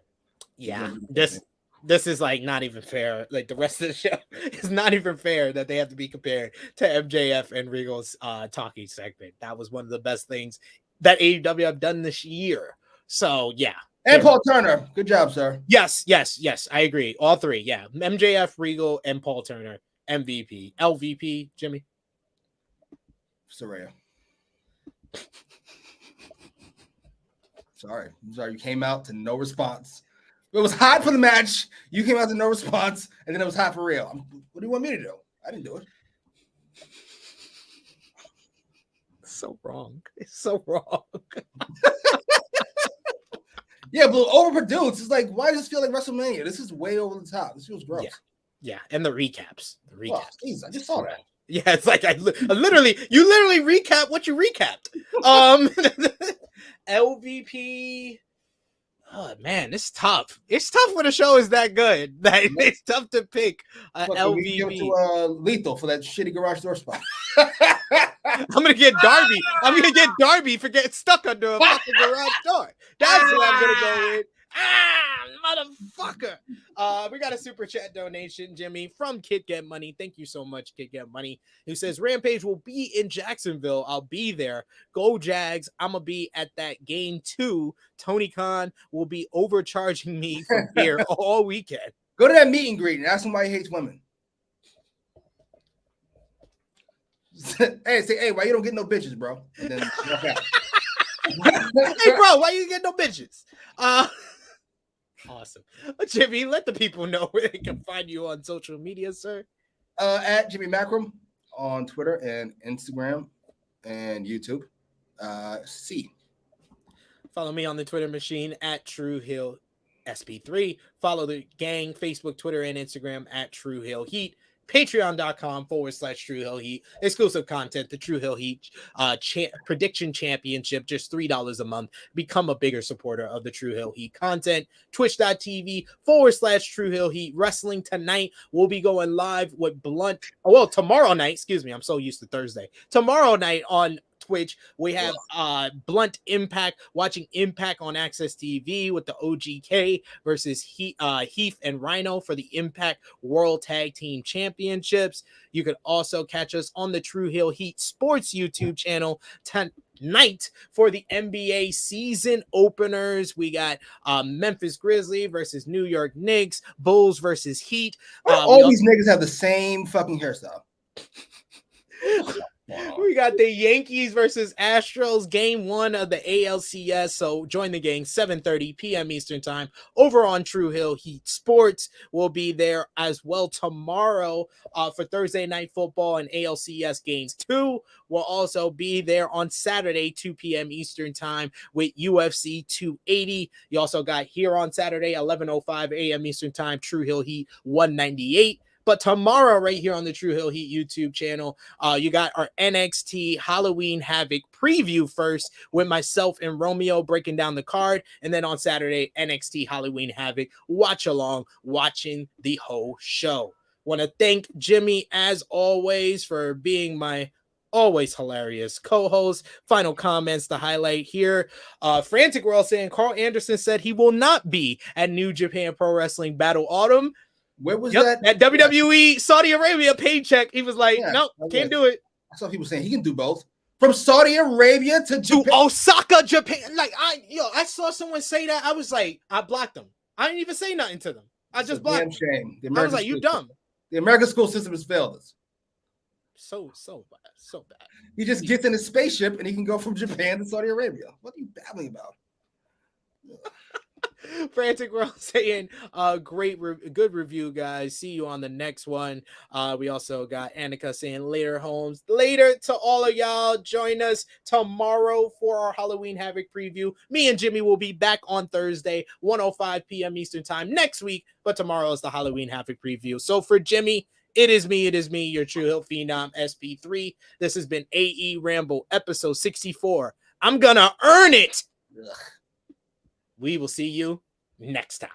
Yeah, this is like not even fair. Like the rest of the show is not even fair that they have to be compared to MJF and Regal's talking segment. That was one of the best things that AEW have done this year. So yeah. And Paul Turner. Good job, sir. Yes. I agree. All three. Yeah. MJF, Regal, and Paul Turner. MVP. LVP, Jimmy. Soraya. Sorry. You came out to no response. It was hot for the match. You came out to no response, and then it was hot for real. What do you want me to do? I didn't do it. So wrong. It's so wrong. Yeah, but overproduced. It's like, why does this feel like WrestleMania? This is way over the top. This feels gross. Yeah, and the recaps. Oh, geez, I just saw that. Yeah, it's like you literally recap what you recapped. LVP. Oh man, it's tough. It's tough when a show is that good. That it's tough to pick LVP. To Lethal for that shitty garage door spot. I'm gonna get Darby for getting stuck under a fucking garage door. That's what I'm gonna go with. Motherfucker. We got a super chat donation, Jimmy, from Kid Get Money. Thank you so much, Kid Get Money, who says Rampage will be in Jacksonville. I'll be there. Go Jags. I'm gonna be at that game too. Tony Khan will be overcharging me for beer all weekend. Go to that meet and greet and ask him why he hates women. Hey, why you don't get no bitches, bro? And then, okay. Hey, bro, why you get no bitches? Awesome. Jimmy, let the people know where they can find you on social media, sir. At Jimmy Macram on Twitter and Instagram and YouTube. Follow me on the Twitter machine at True Hill SP3. Follow the gang, Facebook, Twitter, and Instagram at True Hill Heat. Patreon.com/True Hill Heat. Exclusive content, the True Hill Heat prediction championship, just $3 a month. Become a bigger supporter of the True Hill Heat content. Twitch.tv/True Hill Heat. Wrestling tonight. We'll be going live with Blunt. Oh, well, tomorrow night, excuse me. I'm so used to Thursday. Tomorrow night on Twitch, we have Blunt Impact, watching Impact on Access TV with the OGK versus Heath and Rhino for the Impact World Tag Team Championships. You could also catch us on the True Hill Heat Sports YouTube channel tonight for the NBA season openers. We got Memphis Grizzlies versus New York Knicks, Bulls versus Heat. All these niggas have the same fucking hairstyle. We got the Yankees versus Astros, game 1 of the ALCS. So join the gang, 7:30 p.m. Eastern time over on True Hill Heat Sports. We'll be there as well tomorrow for Thursday Night Football and ALCS games 2. We'll also be there on Saturday, 2 p.m. Eastern time with UFC 280. You also got here on Saturday, 11:05 a.m. Eastern time, True Hill Heat 198. But tomorrow, right here on the True Hill Heat YouTube channel, you got our NXT Halloween Havoc preview first with myself and Romeo breaking down the card. And then on Saturday, NXT Halloween Havoc watch along, watching the whole show. Want to thank Jimmy, as always, for being my always hilarious co-host. Final comments to highlight here. Frantic World saying Carl Anderson said he will not be at New Japan Pro Wrestling Battle Autumn. Where was that? At WWE Saudi Arabia paycheck. He was like, nope, can't do it. I saw people saying he can do both. From Saudi Arabia to Japan. To Osaka, Japan. Like, I saw someone say that. I was like, I blocked them. I didn't even say nothing to them. I just blocked them. Shame. I was like, you dumb. The American school system has failed us. So bad. He just gets in a spaceship and he can go from Japan to Saudi Arabia. What are you babbling about? Frantic World saying good review, guys. See you on the next one. We also got Annika saying later, Holmes. Later to all of y'all. Join us tomorrow for our Halloween Havoc preview. Me and Jimmy will be back on Thursday, 1:05 p.m. Eastern time next week, but tomorrow is the Halloween Havoc preview. So for Jimmy, it is me, your True Hill Phenom SP3. This has been AEWramble episode 64. I'm gonna earn it. Ugh. We will see you next time.